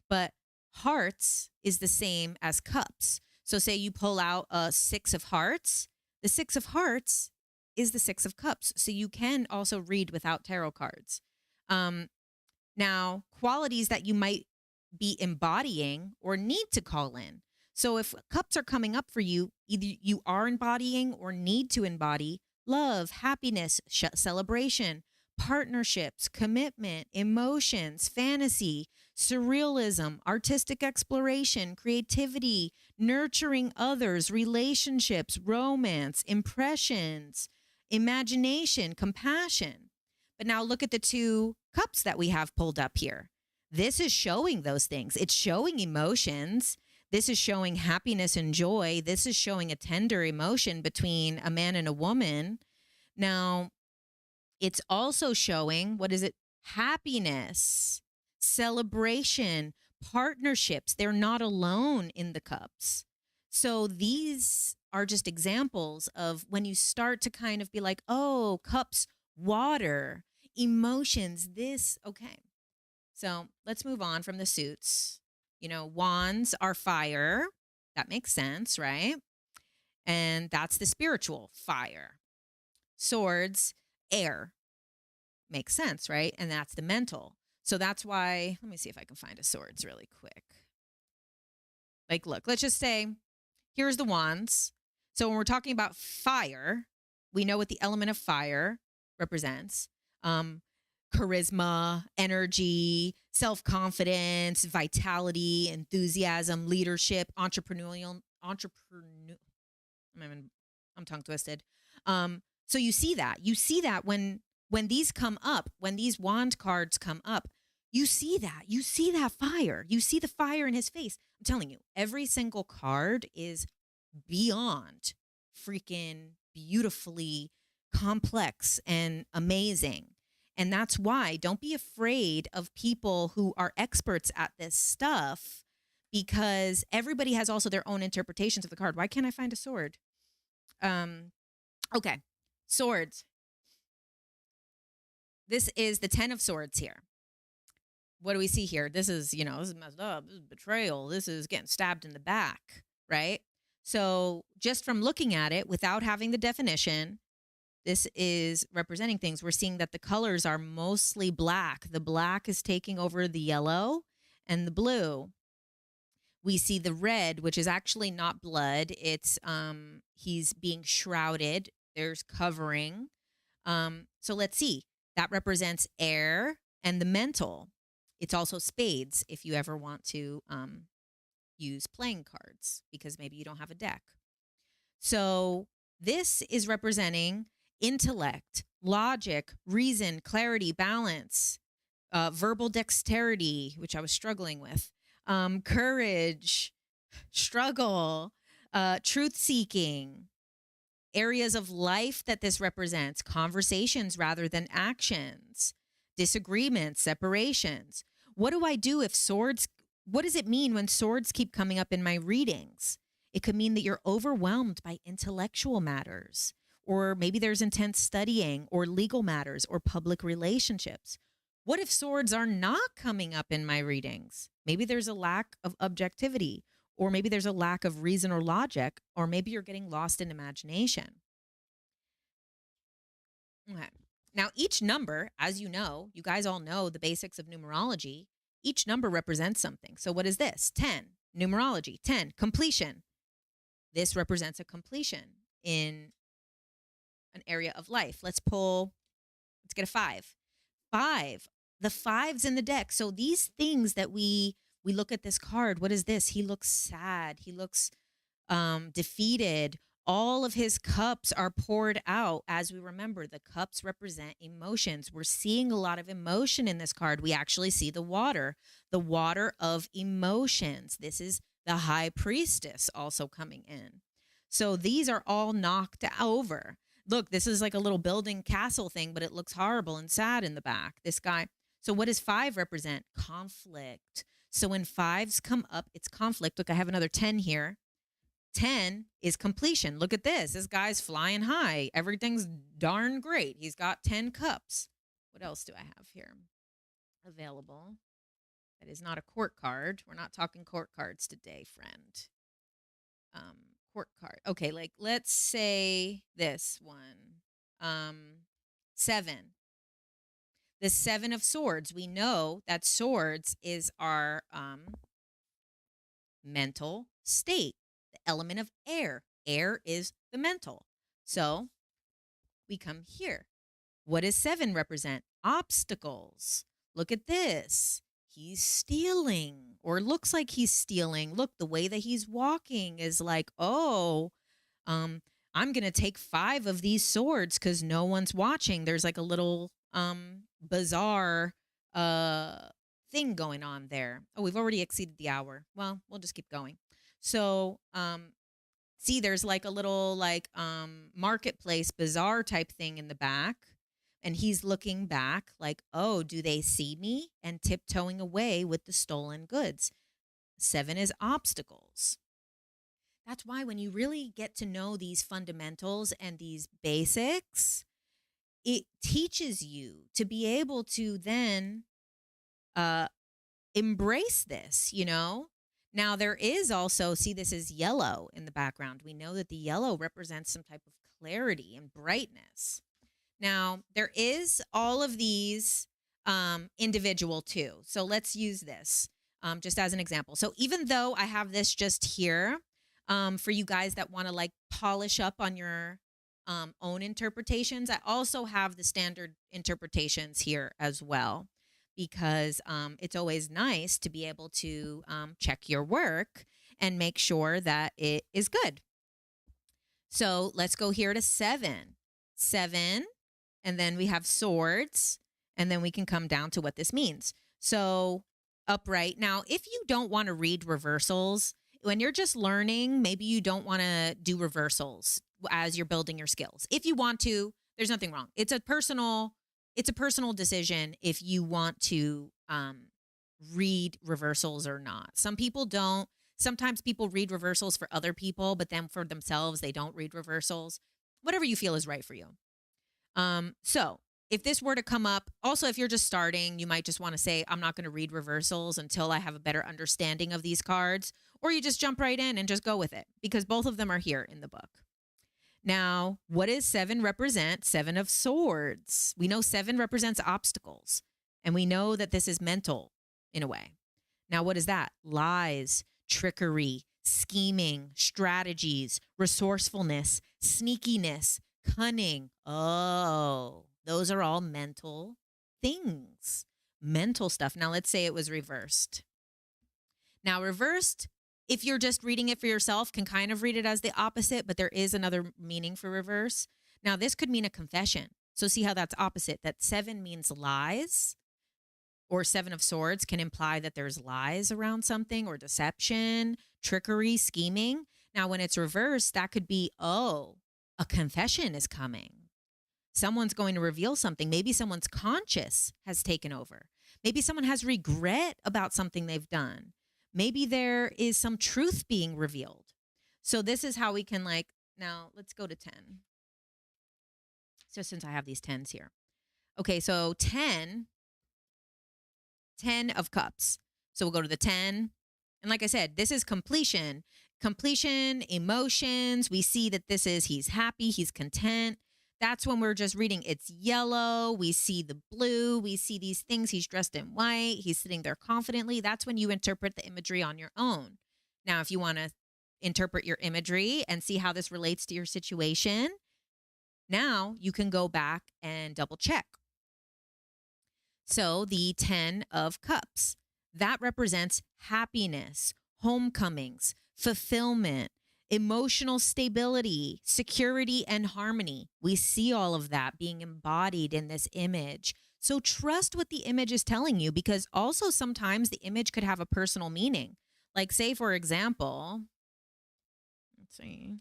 but hearts is the same as cups. So say you pull out a Six of Hearts. The Six of Hearts is the Six of Cups. So you can also read without tarot cards. Now, qualities that you might be embodying or need to call in. So if cups are coming up for you, either you are embodying or need to embody love, happiness, celebration, partnerships, commitment, emotions, fantasy, surrealism, artistic exploration, creativity, nurturing others, relationships, romance, impressions, imagination, compassion. But now look at the two cups that we have pulled up here. This is showing those things. It's showing emotions. This is showing happiness and joy. This is showing a tender emotion between a man and a woman. Now, it's also showing, what is it? Happiness, celebration, partnerships. They're not alone in the cups. So these are just examples of when you start to kind of be like, oh, cups, water, emotions, this. Okay. So let's move on from the suits. Wands are fire. That makes sense, right? And that's the spiritual fire. Swords, air. Makes sense, right? And that's the mental. So that's why, let me see if I can find a swords really quick. Like, look, let's just say, here's the wands. So when we're talking about fire, we know what the element of fire represents. Charisma, energy, self-confidence, vitality, enthusiasm, leadership, entrepreneurial. I'm tongue twisted. So you see that when these come up, when these wand cards come up, you see that fire. You see the fire in his face. I'm telling you, every single card is beyond freaking beautifully complex and amazing. And that's why don't be afraid of people who are experts at this stuff, because everybody has also their own interpretations of the card. Why can't I find a sword? Okay. Swords. This is the 10 of swords here. What do we see here? This is messed up. This is betrayal. This is getting stabbed in the back, right? So just from looking at it without having the definition, this is representing things. We're seeing that the colors are mostly black. The black is taking over the yellow and the blue. We see the red, which is actually not blood. It's he's being shrouded. There's covering. So let's see. That represents air and the mental. It's also spades if you ever want to use playing cards because maybe you don't have a deck. So this is representing intellect, logic, reason, clarity, balance, verbal dexterity, which I was struggling with, courage, struggle, truth-seeking, areas of life that this represents, conversations rather than actions, disagreements, separations. What do I do if swords, what does it mean when swords keep coming up in my readings? It could mean that you're overwhelmed by intellectual matters, or maybe there's intense studying or legal matters or public relationships. What if swords are not coming up in my readings? Maybe there's a lack of objectivity, or maybe there's a lack of reason or logic, or maybe you're getting lost in imagination. Okay. Now, each number, as you know, you guys all know the basics of numerology. Each number represents something. So what is this? 10, numerology, 10, completion. This represents a completion in an area of life. Let's get a 5. 5, the 5's in the deck. So these things that we look at this card, what is this? He looks sad. He looks defeated. All of his cups are poured out. As we remember, the cups represent emotions. We're seeing a lot of emotion in this card. We actually see the water of emotions. This is the high priestess also coming in. So these are all knocked over. Look, this is like a little building castle thing, but it looks horrible and sad in the back. This guy. So what does 5 represent? Conflict. So when 5s come up, it's conflict. Look, I have another 10 here. 10 is completion. Look at this. This guy's flying high. Everything's darn great. He's got 10 cups. What else do I have here available? That is not a court card. We're not talking court cards today, friend. Court card. Okay, like let's say this one. 7. The 7 of swords. We know that swords is our mental state. The element of air. Air is the mental. So we come here. What does 7 represent? Obstacles. Look at this. He's stealing, or looks like he's stealing. Look, the way that he's walking is like, oh, I'm going to take 5 of these swords because no one's watching. There's like a little bizarre thing going on there. Oh, we've already exceeded the hour. Well, we'll just keep going. So, see, there's like a little marketplace bazaar type thing in the back. And he's looking back like, oh, do they see me? And tiptoeing away with the stolen goods. 7 is obstacles. That's why when you really get to know these fundamentals and these basics, it teaches you to be able to then uh, embrace this, you know? Now, there is also, see, this is yellow in the background. We know that the yellow represents some type of clarity and brightness. Now, there is all of these individual too. So let's use this just as an example. So even though I have this just here for you guys that want to like polish up on your own interpretations, I also have the standard interpretations here as well, because it's always nice to be able to check your work and make sure that it is good. So let's go here to 7. 7, and then we have swords, and then we can come down to what this means. So upright. Now, if you don't want to read reversals, when you're just learning, maybe you don't want to do reversals as you're building your skills. If you want to, there's nothing wrong. It's a personal decision if you want to read reversals or not. Some people don't. Sometimes people read reversals for other people, but then for themselves, they don't read reversals. Whatever you feel is right for you. So if this were to come up, also, if you're just starting, you might just want to say, I'm not going to read reversals until I have a better understanding of these cards, or you just jump right in and just go with it, because both of them are here in the book. Now, what does 7 represent? 7 of Swords. We know 7 represents obstacles, and we know that this is mental in a way. Now, what is that? Lies, trickery, scheming, strategies, resourcefulness, sneakiness, cunning. Oh, those are all mental things, mental stuff. Now, let's say it was reversed. Now, reversed, if you're just reading it for yourself, can kind of read it as the opposite, but there is another meaning for reverse. Now, this could mean a confession. So see how that's opposite, that 7 means lies, or 7 of Swords can imply that there's lies around something, or deception, trickery, scheming. Now, when it's reversed, that could be, oh, a confession is coming. Someone's going to reveal something. Maybe someone's conscience has taken over. Maybe someone has regret about something they've done. Maybe there is some truth being revealed. So this is how we can now let's go to 10. So since I have these 10s here. Okay, so 10 of Cups. So we'll go to the 10. And like I said, this is completion, emotions. We see that this is, he's happy, he's content. That's when we're just reading. It's yellow. We see the blue. We see these things. He's dressed in white. He's sitting there confidently. That's when you interpret the imagery on your own. Now, if you want to interpret your imagery and see how this relates to your situation, now you can go back and double check. So the 10 of Cups, that represents happiness, homecomings, fulfillment, emotional stability, security, and harmony. We see all of that being embodied in this image. So trust what the image is telling you, because also sometimes the image could have a personal meaning. Like, say, for example, let's see,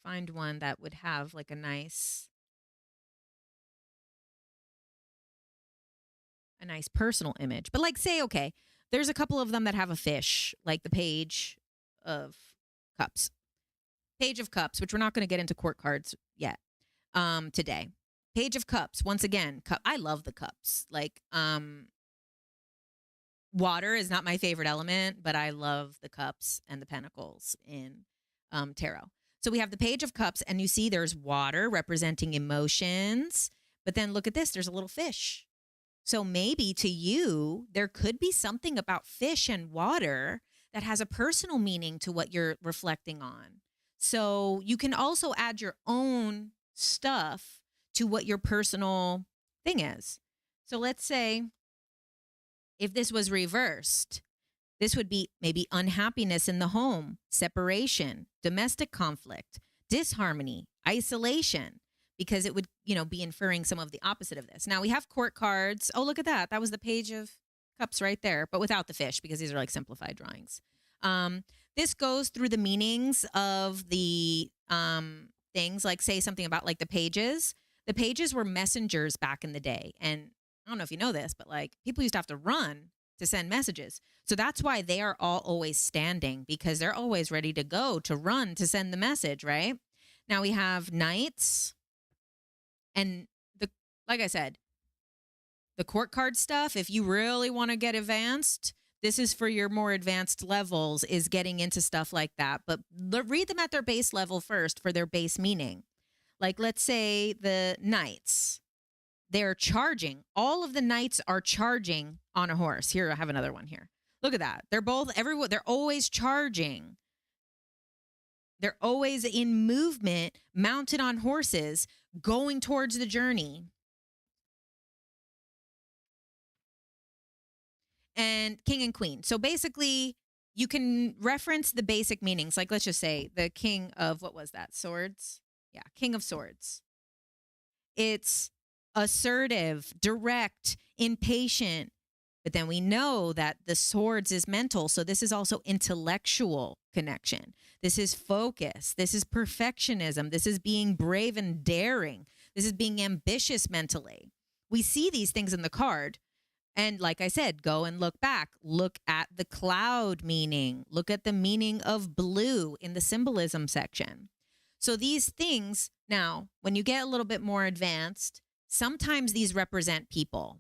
find one that would have like a nice personal image. But like, say, okay, there's a couple of them that have a fish, like the Page of Cups. Page of Cups, which we're not going to get into court cards yet today. Page of Cups, once again, I love the cups. Like, water is not my favorite element, but I love the cups and the pentacles in tarot. So we have the Page of Cups, and you see there's water representing emotions. But then look at this, there's a little fish. So maybe to you, there could be something about fish and water that has a personal meaning to what you're reflecting on. So you can also add your own stuff to what your personal thing is. So let's say if this was reversed, this would be maybe unhappiness in the home, separation, domestic conflict, disharmony, isolation, because it would, be inferring some of the opposite of this. Now we have court cards. Oh, look at that. That was the Page of Cups right there, but without the fish, because these are like simplified drawings. This goes through the meanings of the things, like say something about like the pages. The pages were messengers back in the day. And I don't know if you know this, but like people used to have to run to send messages. So that's why they are all always standing, because they're always ready to go, to run, to send the message, right? Now we have knights, and like I said, the court card stuff, if you really want to get advanced, this is for your more advanced levels, is getting into stuff like that. But read them at their base level first for their base meaning. Like, let's say the knights, they're charging. All of the knights are charging on a horse. Here, I have another one here. Look at that. They're always charging. They're always in movement, mounted on horses, going towards the journey. And king and queen. So basically, you can reference the basic meanings. Like, let's just say the king of, what was that? Swords? Yeah, king of swords. It's assertive, direct, impatient. But then we know that the swords is mental. So this is also intellectual connection. This is focus. This is perfectionism. This is being brave and daring. This is being ambitious mentally. We see these things in the card. And like I said, go and look back. Look at the cloud meaning. Look at the meaning of blue in the symbolism section. So these things, now, when you get a little bit more advanced, sometimes these represent people.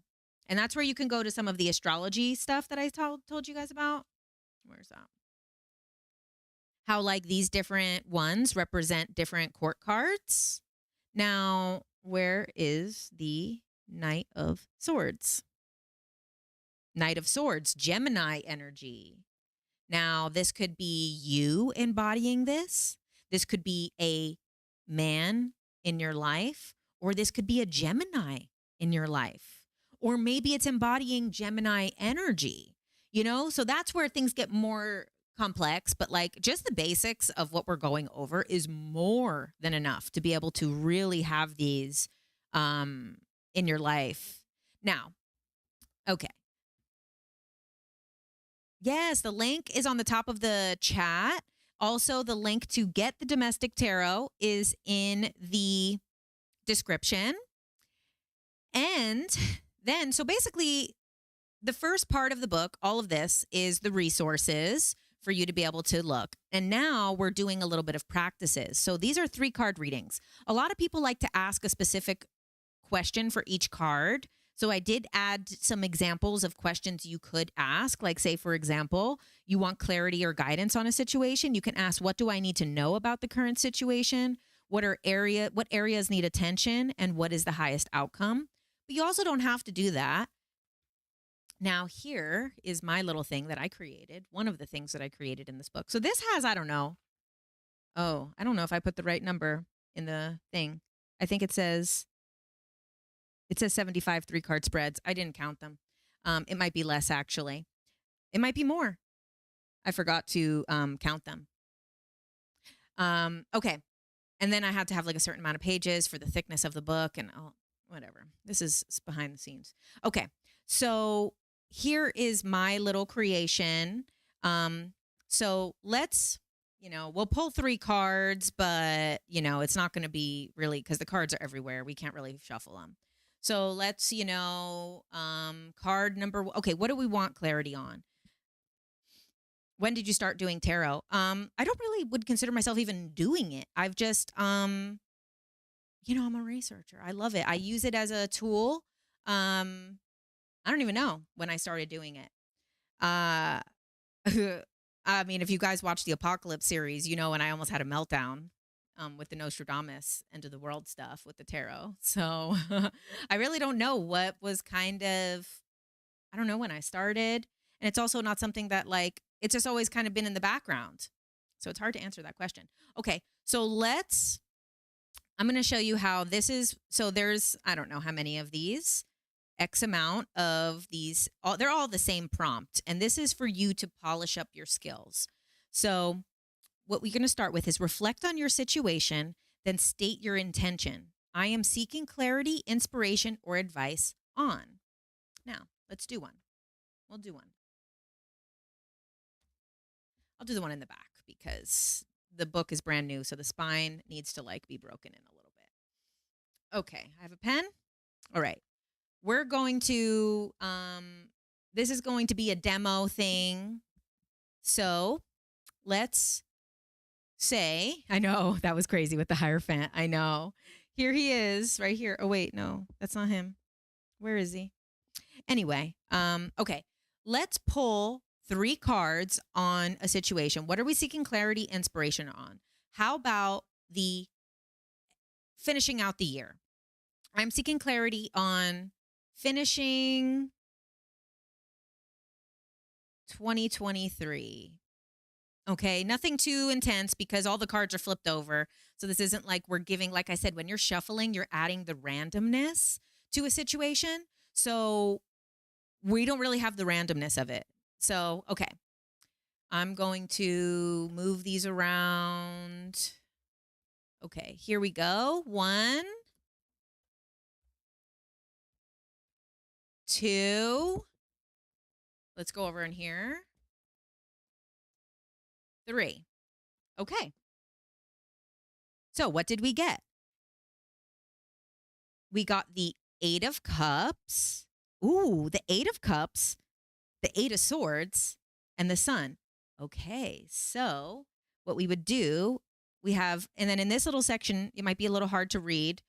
And that's where you can go to some of the astrology stuff that I told you guys about. Where's that? How like these different ones represent different court cards. Now, where is the Knight of Swords? Knight of Swords, Gemini energy. Now, this could be you embodying this. This could be a man in your life, or this could be a Gemini in your life. Or maybe it's embodying Gemini energy, So that's where things get more complex, but like just the basics of what we're going over is more than enough to be able to really have these in your life. Now, okay. Yes, the link is on the top of the chat. Also, the link to get the domestic tarot is in the description. And then, so basically, the first part of the book, all of this, is the resources for you to be able to look. And now we're doing a little bit of practices. So these are 3-card readings. A lot of people like to ask a specific question for each card. So I did add some examples of questions you could ask. Like, say, for example, you want clarity or guidance on a situation. You can ask, what do I need to know about the current situation? What areas need attention? And what is the highest outcome? But you also don't have to do that. Now, here is my little thing that I created. One of the things that I created in this book. So this has, I don't know. Oh, I don't know if I put the right number in the thing. I think it says 75 3-card spreads. I didn't count them. It might be less, actually. It might be more. I forgot to count them. Okay. And then I had to have like a certain amount of pages for the thickness of the book and whatever. This is behind the scenes. Okay. So here is my little creation. So let's, we'll pull 3 cards, but, it's not going to be really, because the cards are everywhere. We can't really shuffle them. So let's, card number, okay, what do we want clarity on? When did you start doing tarot? I don't really would consider myself even doing it. I've just, I'm a researcher. I love it. I use it as a tool. I don't even know when I started doing it. I mean, if you guys watch the Apocalypse series, when I almost had a meltdown with the Nostradamus end of the world stuff with the tarot. So I really don't know what was I don't know when I started. And it's also not something that it's just always kind of been in the background. So it's hard to answer that question. Okay, so I'm going to show you how this is. So there's, I don't know how many of these, X amount of these. They're all the same prompt. And this is for you to polish up your skills. So what we're going to start with is reflect on your situation, then state your intention. I am seeking clarity, inspiration, or advice on. Now, let's do one. We'll do one. I'll do the one in the back because the book is brand new, so the spine needs to be broken in a little bit. Okay, I have a pen. All right. We're going to this is going to be a demo thing. So let's say, I know that was crazy with the Hierophant. I know. Here he is right here. Oh, wait, no, that's not him. Where is he? Anyway, okay, let's pull 3 cards on a situation. What are we seeking clarity, inspiration on? How about the finishing out the year? I'm seeking clarity on finishing 2023. Okay, nothing too intense because all the cards are flipped over. So this isn't like we're giving, like I said, when you're shuffling, you're adding the randomness to a situation. So we don't really have the randomness of it. So, okay, I'm going to move these around. Okay, here we go. 1, 2. Let's go over in here. 3. Okay. So what did we get? We got the 8 of Cups. Ooh, the 8 of Cups, the 8 of Swords, and the Sun. Okay, so what we would do, we have, and then in this little section, it might be a little hard to read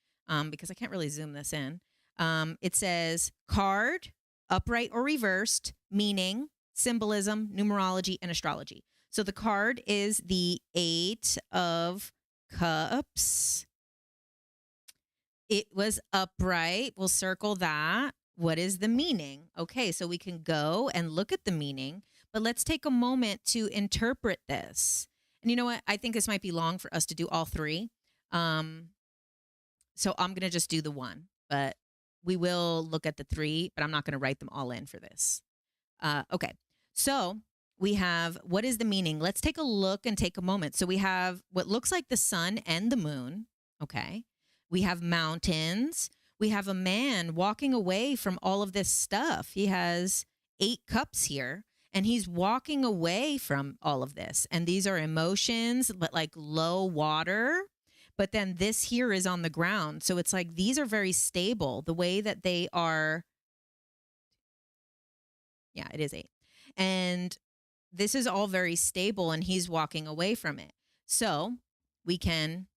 because I can't really zoom this in. It says card, upright or reversed, meaning, symbolism, numerology, and astrology. So the card is the 8 of Cups. It was upright. We'll circle that. What is the meaning? Okay, so we can go and look at the meaning, but let's take a moment to interpret this. And you know what? I think this might be long for us to do all 3. So I'm going to just do the 1, but we will look at the 3, but I'm not going to write them all in for this. Okay, so we have, what is the meaning? Let's take a look and take a moment. So we have what looks like the sun and the moon. Okay. We have mountains. We have a man walking away from all of this stuff. He has 8 cups here, and he's walking away from all of this. And these are emotions, but like low water. But then this here is on the ground. So it's like these are very stable. The way that they are. Yeah, it is 8. And this is all very stable, and he's walking away from it. So we can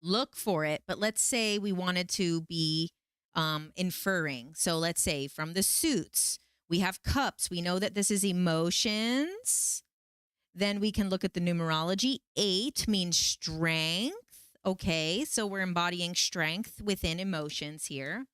look for it, but let's say we wanted to be inferring. So let's say from the suits, we have cups. We know that this is emotions. Then we can look at the numerology. 8 means strength. Okay, so we're embodying strength within emotions here.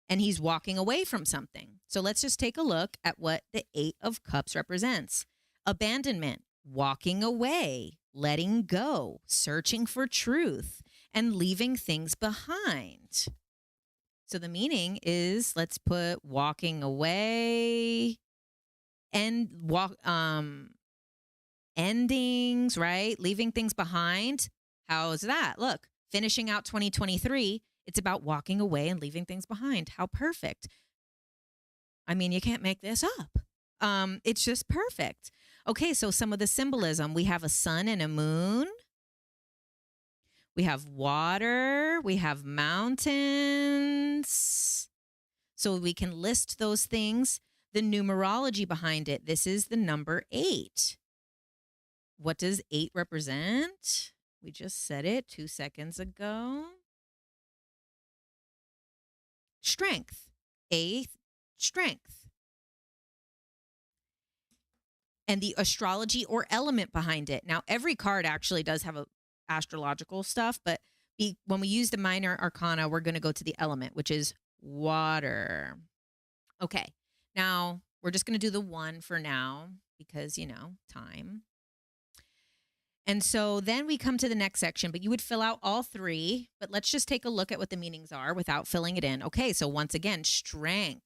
And he's walking away from something. So let's just take a look at what the 8 of Cups represents. Abandonment, walking away, letting go, searching for truth, and leaving things behind. So the meaning is, let's put walking away and endings, right? Leaving things behind. How's that? Look, finishing out 2023, it's about walking away and leaving things behind. How perfect. I mean, you can't make this up. It's just perfect. Okay, so some of the symbolism. We have a sun and a moon. We have water. We have mountains. So we can list those things. The numerology behind it. This is the number 8. What does 8 represent? We just said it 2 seconds ago. Strength. 8, strength. And the astrology or element behind it. Now, every card actually does have a astrological stuff, but when we use the minor arcana, we're going to go to the element, which is water. Okay. Now, we're just going to do the 1 for now because, time. And so then we come to the next section, but you would fill out all 3, but let's just take a look at what the meanings are without filling it in. Okay, so once again, strength,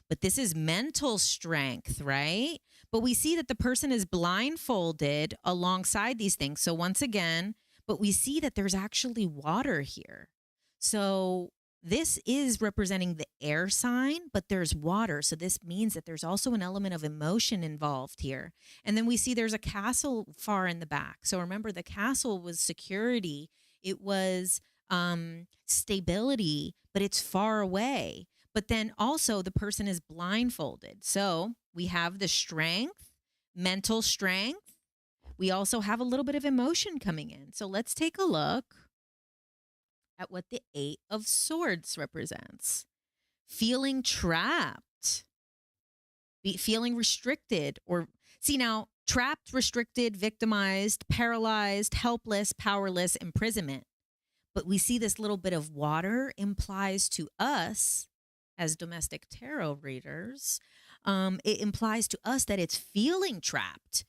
but this is mental strength, right? But we see that the person is blindfolded alongside these things. So once again, but we see that there's actually water here. So this is representing the air sign, but there's water. So this means that there's also an element of emotion involved here. And then we see there's a castle far in the back. So remember, the castle was security. It was stability, but it's far away. But then also the person is blindfolded. So we have the strength, mental strength. We also have a little bit of emotion coming in. So let's take a look at what the Eight of Swords represents. Feeling trapped, feeling restricted, or see now, trapped, restricted, victimized, paralyzed, helpless, powerless, imprisonment. But we see this little bit of water implies to us as domestic tarot readers, it implies to us that it's feeling trapped.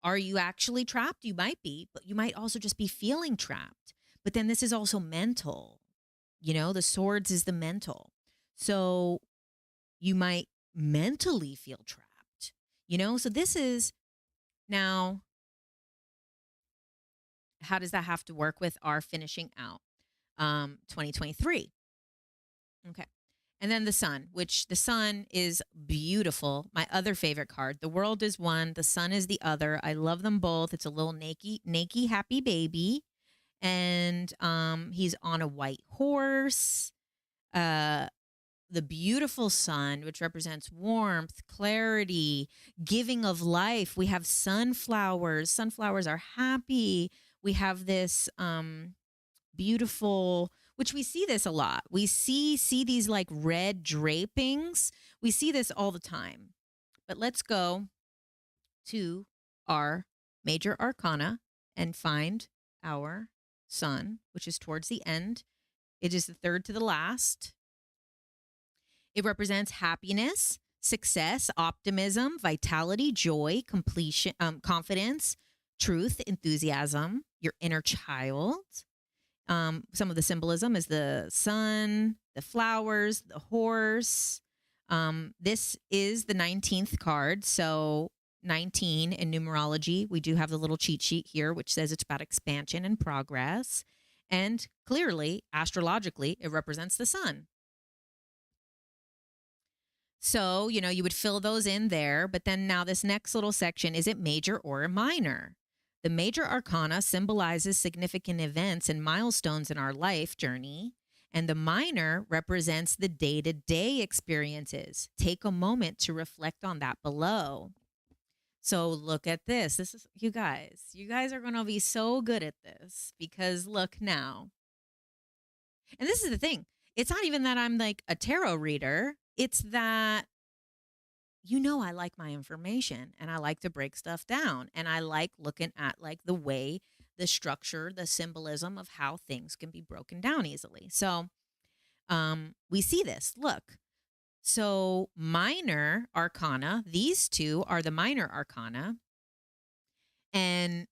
Are you actually trapped? You might be, but you might also just be feeling trapped. But then this is also mental. You know, the swords is the mental. So you might mentally feel trapped, you know? So this is now, how does that have to work with our finishing out 2023? Okay. And then the sun, which the sun is beautiful. My other favorite card. The world is one. The sun is the other. I love them both. It's a little naked, happy baby. And he's on a white horse. The beautiful sun, which represents warmth, clarity, giving of life. We have sunflowers. Sunflowers are happy. We have this beautiful, which we see this a lot. We see these like red drapings. We see this all the time. But let's go to our major arcana and find our sun, which is towards the end. It is the third to the last. It represents happiness, success, optimism, vitality, joy, completion, confidence, truth, enthusiasm, your inner child. Some of the symbolism is the sun, the flowers, the horse. This is the 19th card. So 19 in numerology, we do have the little cheat sheet here, which says it's about expansion and progress. And clearly, astrologically, it represents the sun. So, you know, you would fill those in there. But then now this next little section, is it major or minor? The major arcana symbolizes significant events and milestones in our life journey, and the minor represents the day-to-day experiences. Take a moment to reflect on that below. So look at this. This is, you guys are going to be so good at this because look now. And this is the thing. It's not even that I'm like a tarot reader. It's that, you know, I like my information and I like to break stuff down and I like looking at like the way, the structure, the symbolism of how things can be broken down easily. So we see this. Look. So minor arcana, these two are the minor arcana. And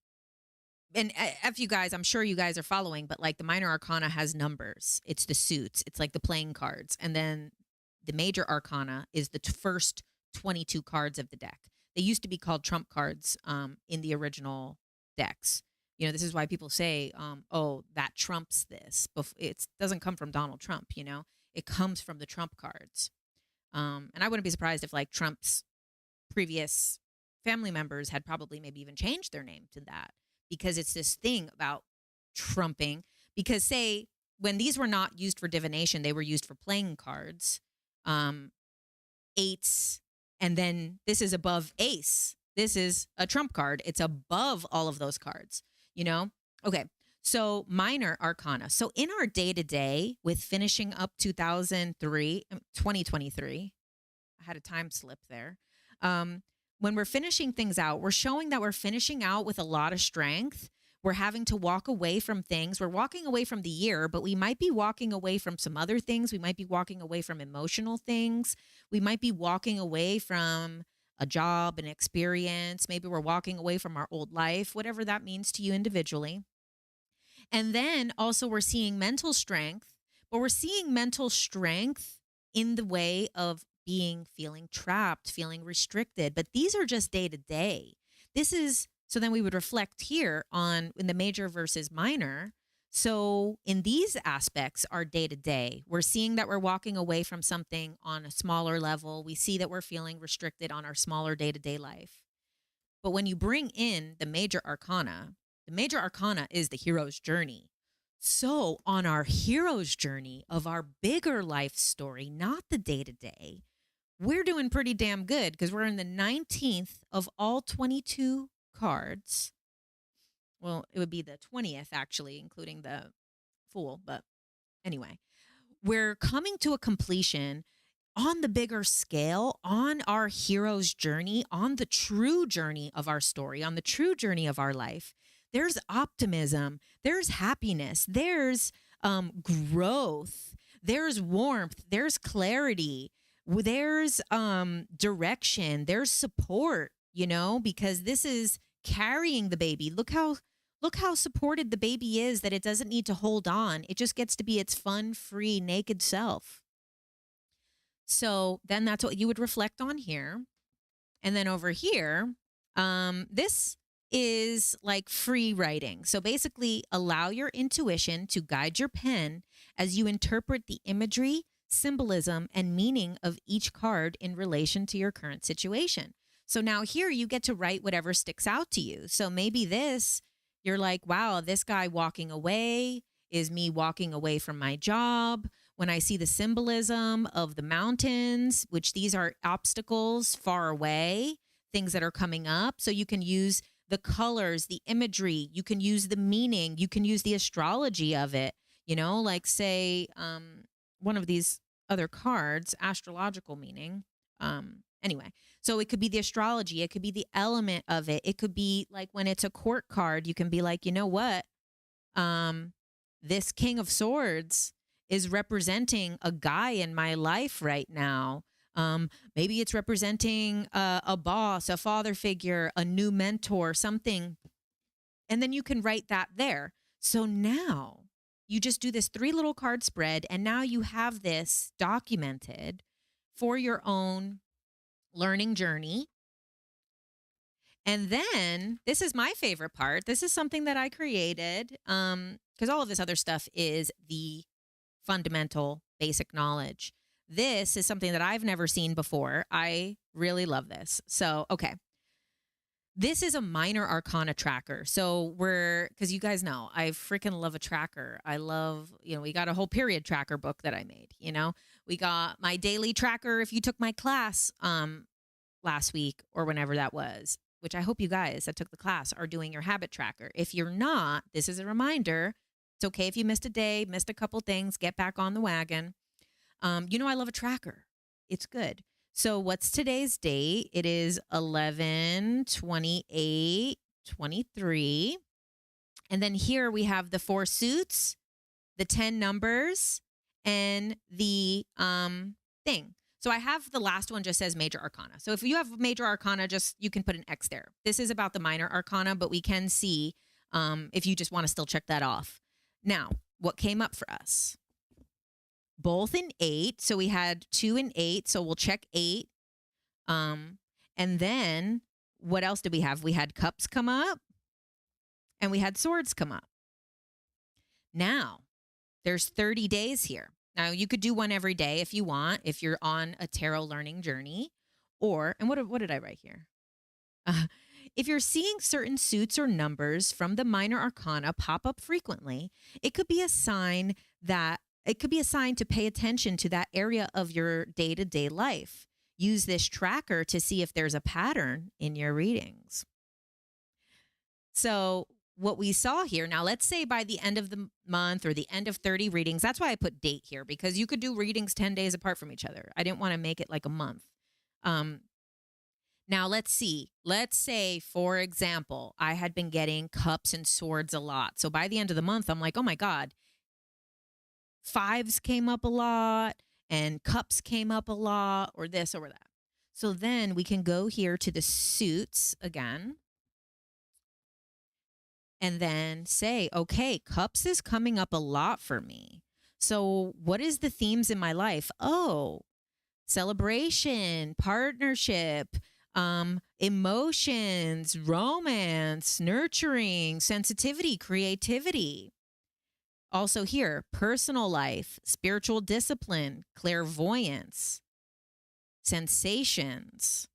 if you guys, I'm sure you guys are following, but like the minor arcana has numbers. It's the suits. It's like the playing cards. And then the major arcana is the first 22 cards of the deck. They used to be called trump cards in the original decks. You know, this is why people say, oh, that trumps this. It doesn't come from Donald Trump, you know. It comes from the trump cards. And I wouldn't be surprised if like Trump's previous family members had probably maybe even changed their name to that, because it's this thing about trumping. Because say when these were not used for divination, they were used for playing cards, eights, and then this is above ace. This is a trump card. It's above all of those cards, you know? Okay. So minor arcana. So in our day-to-day with finishing up 2023, I had a time slip there. When we're finishing things out, we're showing that we're finishing out with a lot of strength. We're having to walk away from things. We're walking away from the year, but we might be walking away from some other things. We might be walking away from emotional things. We might be walking away from a job, an experience. Maybe we're walking away from our old life, whatever that means to you individually. And then also we're seeing mental strength, but we're seeing mental strength in the way of feeling trapped, feeling restricted. But these are just day to day. This is, so then we would reflect here on in the major versus minor. So in these aspects are day to day. We're seeing that we're walking away from something on a smaller level. We see that we're feeling restricted on our smaller day to day life. But when you bring in the major arcana is the hero's journey. So, on our hero's journey of our bigger life story, not the day to day, we're doing pretty damn good because we're in the 19th of all 22 cards. Well, it would be the 20th, actually, including the Fool. But anyway, we're coming to a completion on the bigger scale, on our hero's journey, on the true journey of our story, on the true journey of our life. There's optimism, there's happiness, there's growth, there's warmth, there's clarity, there's direction, there's support, because this is carrying the baby. Look how supported the baby is, that it doesn't need to hold on. It just gets to be its fun, free, naked self. So then that's what you would reflect on here. And then over here, this is like free writing. So basically, allow your intuition to guide your pen as you interpret the imagery, symbolism, and meaning of each card in relation to your current situation. So now here you get to write whatever sticks out to you. So maybe this, you're like, wow, this guy walking away is me walking away from my job. When I see the symbolism of the mountains, which these are obstacles far away, things that are coming up. So you can use the colors, the imagery, you can use the meaning, you can use the astrology of it, like say one of these other cards, astrological meaning. Anyway, so it could be the astrology, it could be the element of it. It could be like when it's a court card, you can be like, you know what? This King of Swords is representing a guy in my life right now. Maybe it's representing a boss, a father figure, a new mentor, something. And then you can write that there. So now you just do this 3 little card spread, and now you have this documented for your own learning journey. And then this is my favorite part. This is something that I created because all of this other stuff is the fundamental basic knowledge. This is something that I've never seen before. I really love this. So, okay. This is a minor arcana tracker. So because you guys know, I freaking love a tracker. I love, we got a whole period tracker book that I made, we got my daily tracker. If you took my class last week or whenever that was, which I hope you guys that took the class are doing your habit tracker. If you're not, this is a reminder. It's okay if you missed a day, missed a couple things, get back on the wagon. I love a tracker. It's good. So what's today's date? It is 11/28/23. And then here we have the 4 suits, the 10 numbers, and the thing. So I have the last one just says major arcana. So if you have major arcana, you can put an X there. This is about the minor arcana, but we can see if you just want to still check that off. Now, what came up for us? Both in 8. So we had 2 and 8. So we'll check 8. And then what else did we have? We had cups come up and we had swords come up. Now, there's 30 days here. Now, you could do one every day if you want, if you're on a tarot learning journey. And what did I write here? If you're seeing certain suits or numbers from the minor arcana pop up frequently, it could be a sign to pay attention to that area of your day-to-day life. Use this tracker to see if there's a pattern in your readings. So what we saw here, now let's say by the end of the month or the end of 30 readings, that's why I put date here, because you could do readings 10 days apart from each other. I didn't want to make it like a month. Now let's see. Let's say, for example, I had been getting cups and swords a lot. So by the end of the month, I'm like, oh my God, 5s came up a lot and cups came up a lot, or this or that. So then we can go here to the suits again. And then say, okay, cups is coming up a lot for me. So what is the themes in my life? Oh, celebration, partnership, emotions, romance, nurturing, sensitivity, creativity. Also here, personal life, spiritual discipline, clairvoyance, sensations.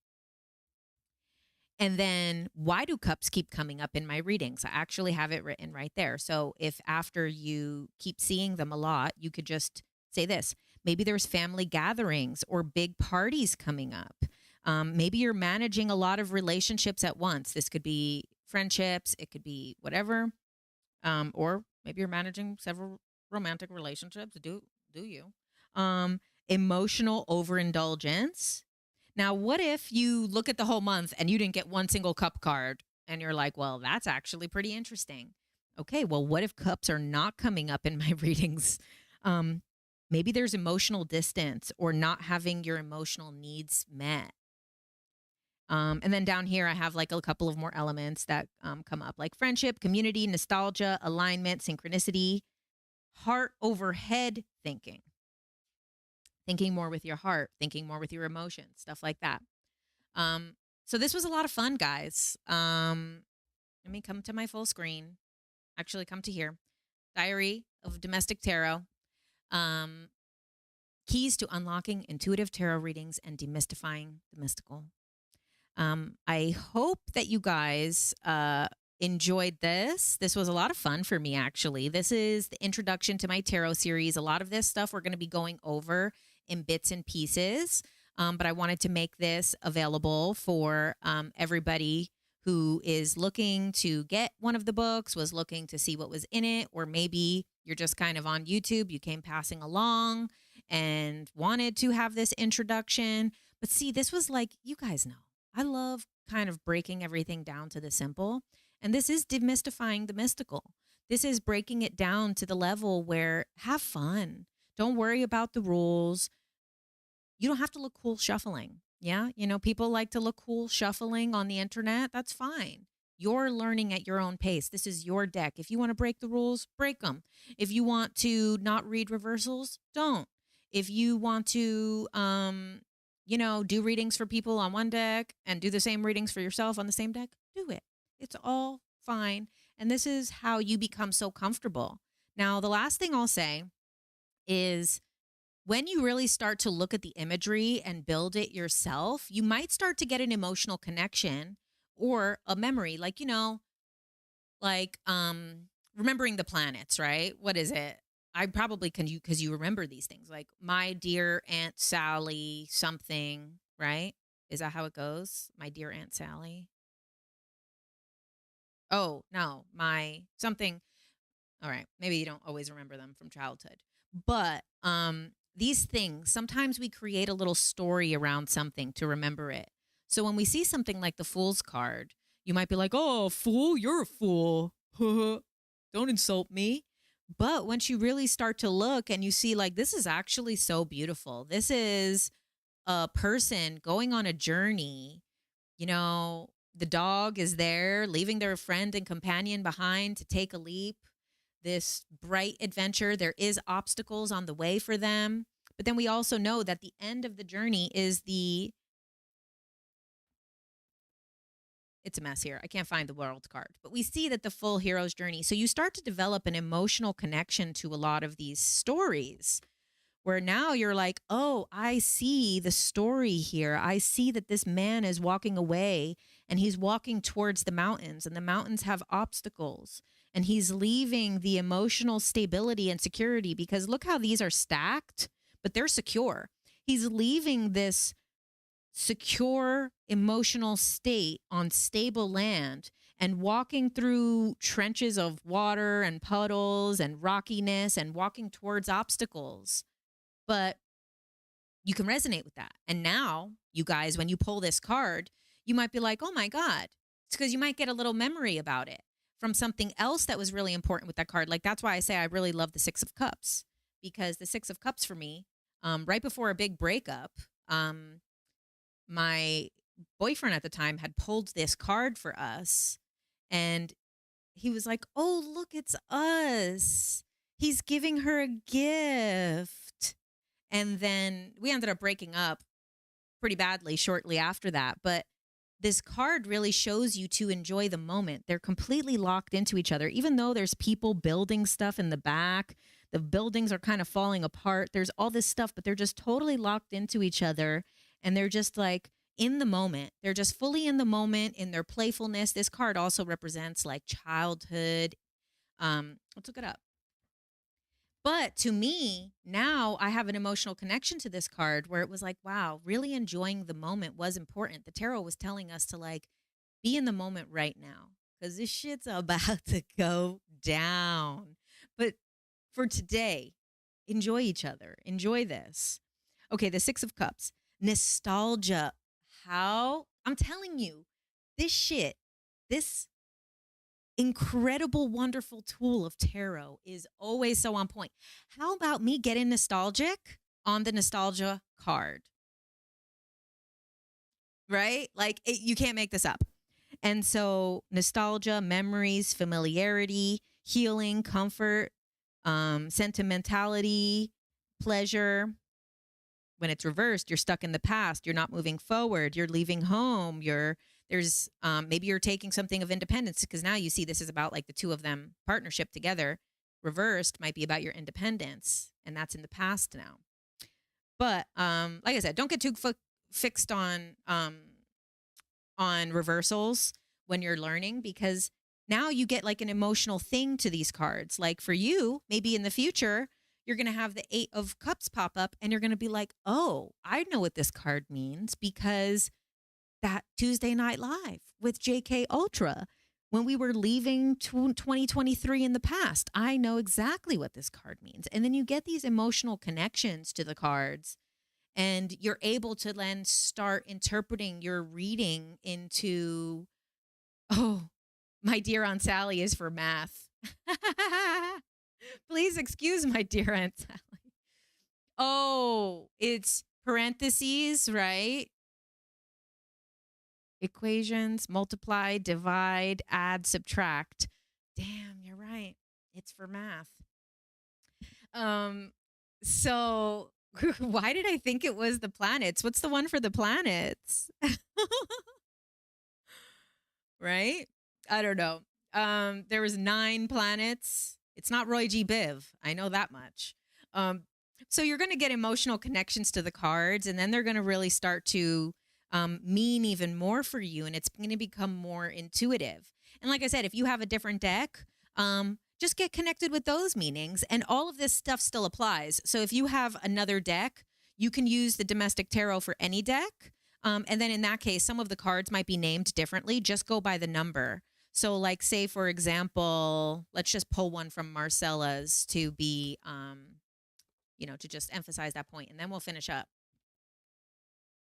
And then why do cups keep coming up in my readings? I actually have it written right there. So if after you keep seeing them a lot, you could just say this. Maybe there's family gatherings or big parties coming up. Maybe you're managing a lot of relationships at once. This could be friendships. It could be whatever. Or maybe you're managing several romantic relationships. Do you? Emotional overindulgence. Now, what if you look at the whole month and you didn't get one single cup card and you're like, well, that's actually pretty interesting. Okay, well, what if cups are not coming up in my readings? Maybe there's emotional distance or not having your emotional needs met. And then down here, I have like a couple of more elements that come up, like friendship, community, nostalgia, alignment, synchronicity, heart over head thinking. Thinking more with your heart, thinking more with your emotions, stuff like that. So this was a lot of fun, guys. Let me come to my full screen. Actually, come to here. Diary of Domestic Tarot. Keys to unlocking intuitive tarot readings and demystifying the mystical. I hope that you guys enjoyed this. This was a lot of fun for me, actually. This is the introduction to my tarot series. A lot of this stuff we're going to be going over in bits and pieces, but I wanted to make this available for everybody who is looking to get one of the books, was looking to see what was in it, or maybe you're just kind of on YouTube, you came passing along and wanted to have this introduction. But see, this was like, you guys know, I love kind of breaking everything down to the simple. And this is demystifying the mystical. This is breaking it down to the level where have fun. Don't worry about the rules. You don't have to look cool shuffling. Yeah. You know, people like to look cool shuffling on the internet. That's fine. You're learning at your own pace. This is your deck. If you want to break the rules, break them. If you want to not read reversals, don't. If you want to, do readings for people on one deck and do the same readings for yourself on the same deck, do it. It's all fine. And this is how you become so comfortable. Now, the last thing I'll say is when you really start to look at the imagery and build it yourself, you might start to get an emotional connection or a memory, remembering the planets, right? What is it? I probably can, because you remember these things, like my dear Aunt Sally something, right? Is that how it goes? My dear Aunt Sally. Oh, no, my something. All right. Maybe you don't always remember them from childhood. But these things, sometimes we create a little story around something to remember it. So when we see something like the Fool's card, you might be like, oh, fool, you're a fool. Don't insult me. But once you really start to look and you see, like, this is actually so beautiful. This is a person going on a journey. You know, the dog is there, leaving their friend and companion behind to take a leap. This bright adventure, there is obstacles on the way for them. But then we also know that the end of the journey is it's a mess here. I can't find the world card, but we see that the full hero's journey. So you start to develop an emotional connection to a lot of these stories where now you're like, oh, I see the story here. I see that this man is walking away and he's walking towards the mountains, and the mountains have obstacles, and he's leaving the emotional stability and security, because look how these are stacked, but they're secure. He's leaving this secure emotional state on stable land and walking through trenches of water and puddles and rockiness and walking towards obstacles. But you can resonate with that. And now, you guys, when you pull this card, you might be like, oh my God. It's because you might get a little memory about it from something else that was really important with that card. Like, that's why I say I really love the Six of Cups, because the Six of Cups for me, right before a big breakup, my boyfriend at the time had pulled this card for us, and he was like, oh, look, it's us. He's giving her a gift. And then we ended up breaking up pretty badly shortly after that. But this card really shows you to enjoy the moment. They're completely locked into each other, even though there's people building stuff in the back. The buildings are kind of falling apart. There's all this stuff, but they're just totally locked into each other. And they're just like in the moment. They're just fully in the moment in their playfulness. This card also represents like childhood. Let's look it up. But to me, now I have an emotional connection to this card where it was like, wow, really enjoying the moment was important. The tarot was telling us to like be in the moment right now because this shit's about to go down. But for today, enjoy each other. Enjoy this. Okay, the Six of Cups. Nostalgia. How? I'm telling you, this incredible, wonderful tool of tarot is always so on point. How about me getting nostalgic on the nostalgia card? Right? Like, you can't make this up. And so nostalgia, memories, familiarity, healing, comfort, sentimentality, pleasure. When it's reversed, you're stuck in the past. You're not moving forward. You're leaving home. Maybe you're taking something of independence because now you see this is about like the two of them partnership together. Reversed might be about your independence, and that's in the past now. But like I said, don't get too fixed on reversals when you're learning, because now you get like an emotional thing to these cards. Like for you, maybe in the future, you're going to have the Eight of Cups pop up and you're going to be like, oh, I know what this card means because that Tuesday Night Live with JK Ultra, when we were leaving 2023 in the past, I know exactly what this card means. And then you get these emotional connections to the cards and you're able to then start interpreting your reading into, oh, my dear Aunt Sally is for math. Please excuse my dear Aunt Sally. Oh, it's parentheses, right? Equations, multiply, divide, add, subtract. Damn, you're right. It's for math. So why did I think it was the planets? What's the one for the planets? Right? I don't know. There was 9 planets. It's not Roy G. Biv. I know that much. So you're going to get emotional connections to the cards, and then they're going to really start to mean even more for you, and it's going to become more intuitive. And like I said, if you have a different deck, just get connected with those meanings, and all of this stuff still applies. So if you have another deck, you can use the domestic tarot for any deck. And then in that case, some of the cards might be named differently. Just go by the number. So like, say, for example, let's just pull one from Marcella's to be, to just emphasize that point, and then we'll finish up.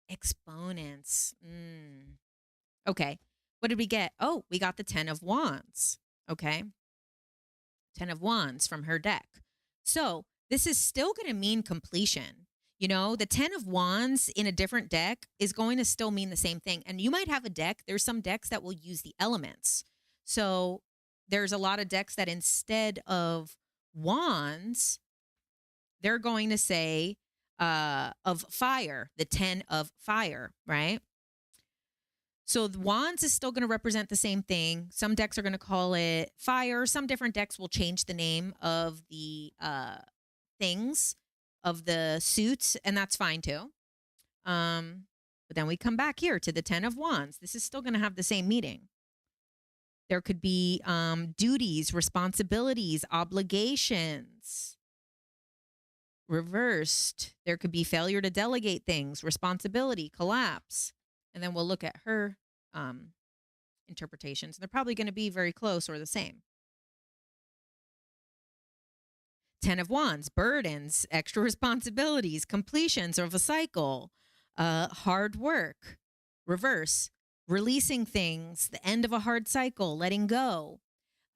Exponents. Okay. What did we get? Oh, we got the 10 of Wands. Okay. 10 of Wands from her deck. So this is still going to mean completion. The 10 of Wands in a different deck is going to still mean the same thing. And you might have a deck. There's some decks that will use the elements. So there's a lot of decks that instead of wands, they're going to say of fire, the 10 of fire, right? So the wands is still going to represent the same thing. Some decks are going to call it fire. Some different decks will change the name of the things, of the suits, and that's fine too. But then we come back here to the 10 of Wands. This is still going to have the same meaning. There could be duties, responsibilities, obligations. Reversed, there could be failure to delegate things, responsibility, collapse. And then we'll look at her interpretations. They're probably going to be very close or the same. 10 of Wands, burdens, extra responsibilities, completions of a cycle, hard work. Reverse, releasing things, the end of a hard cycle, letting go.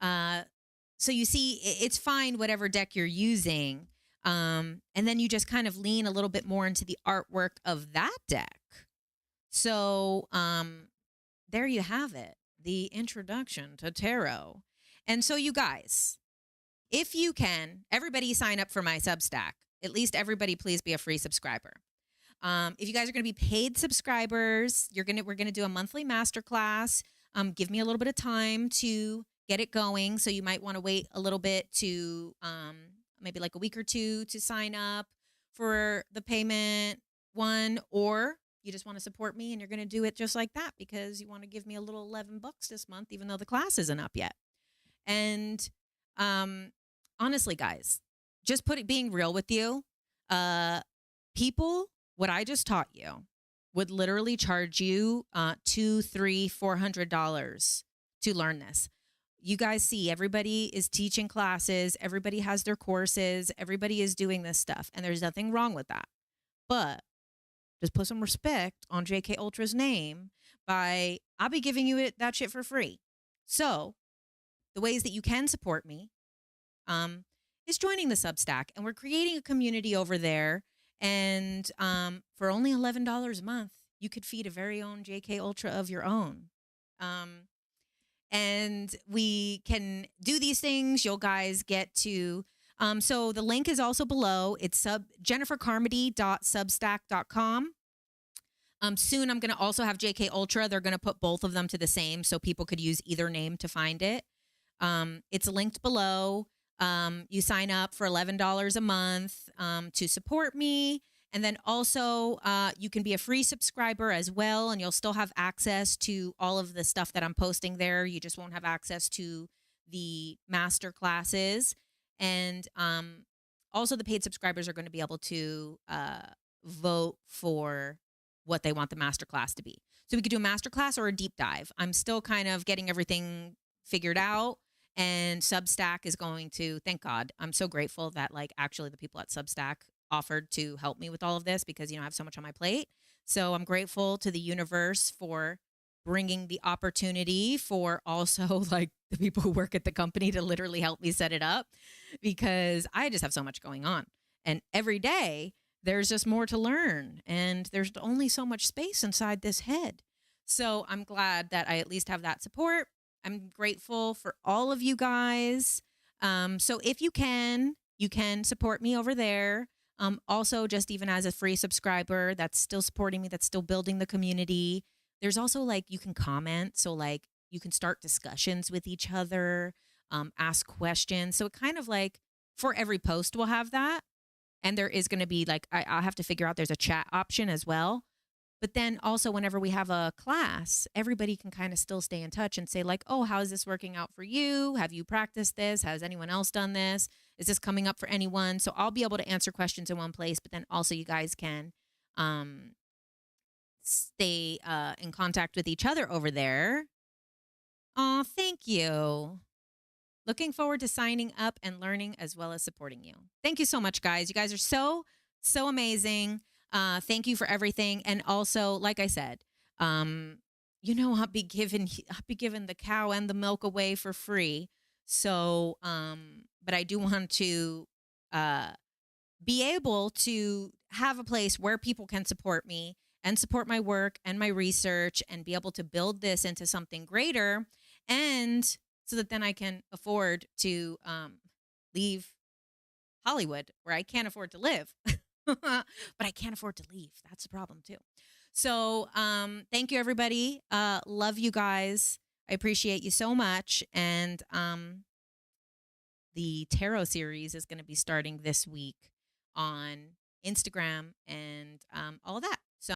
So you see, it's fine whatever deck you're using. And then you just kind of lean a little bit more into the artwork of that deck. So there you have it, the introduction to tarot. And so you guys, if you can, everybody sign up for my Substack. At least everybody please be a free subscriber. If you guys are going to be paid subscribers, we're going to do a monthly masterclass. Give me a little bit of time to get it going. So you might want to wait a little bit to maybe like a week or two to sign up for the payment one, or You just want to support me, and you're going to do it just like that because you want to give me a little $11 this month, even though the class isn't up yet. And honestly, guys, just being real with you, people, what I just taught you would literally charge you $200, $300, $400 to learn this. You guys see, everybody is teaching classes, everybody has their courses, everybody is doing this stuff, and there's nothing wrong with that. But just put some respect on JK Ultra's name I'll be giving you that shit for free. So the ways that you can support me is joining the Substack, and we're creating a community over there. And for only $11 a month, you could feed a very own JK Ultra of your own. And we can do these things. You'll guys get to, so the link is also below. It's jennifercarmody.substack.com. Soon I'm going to also have JK Ultra. They're going to put both of them to the same so people could use either name to find it. It's linked below. You sign up for $11 a month to support me. And then also you can be a free subscriber as well, and you'll still have access to all of the stuff that I'm posting there. You just won't have access to the master classes. And also the paid subscribers are going to be able to vote for what they want the master class to be. So we could do a master class or a deep dive. I'm still kind of getting everything figured out. And Substack is going to, thank God, I'm so grateful that like actually the people at Substack offered to help me with all of this because, you know, I have so much on my plate. So I'm grateful to the universe for bringing the opportunity for also like the people who work at the company to literally help me set it up because I just have so much going on. And every day there's just more to learn and there's only so much space inside this head. So I'm glad that I at least have that support. I'm grateful for all of you guys. So if you can support me over there. Also, just even as a free subscriber that's still supporting me, that's still building the community. There's also like you can comment. So like you can start discussions with each other, ask questions. So it kind of like for every post we'll have that. And there is going to be like, I'll have to figure out there's a chat option as well. But then also whenever we have a class, everybody can kind of still stay in touch and say like, oh, how is this working out for you? Have you practiced this? Has anyone else done this? Is this coming up for anyone? So I'll be able to answer questions in one place, but then also you guys can stay in contact with each other over there. Oh, thank you. Looking forward to signing up and learning as well as supporting you. Thank you so much, guys. You guys are so amazing. Thank you for everything. And also, like I said, you know, I'll be giving the cow and the milk away for free. So, but I do want to be able to have a place where people can support me and support my work and my research and be able to build this into something greater. And so that then I can afford to leave Hollywood where I can't afford to live. But I can't afford to leave. That's the problem too. So thank you, everybody. Love you guys. I appreciate you so much. And the tarot series is going to be starting this week on Instagram and all of that.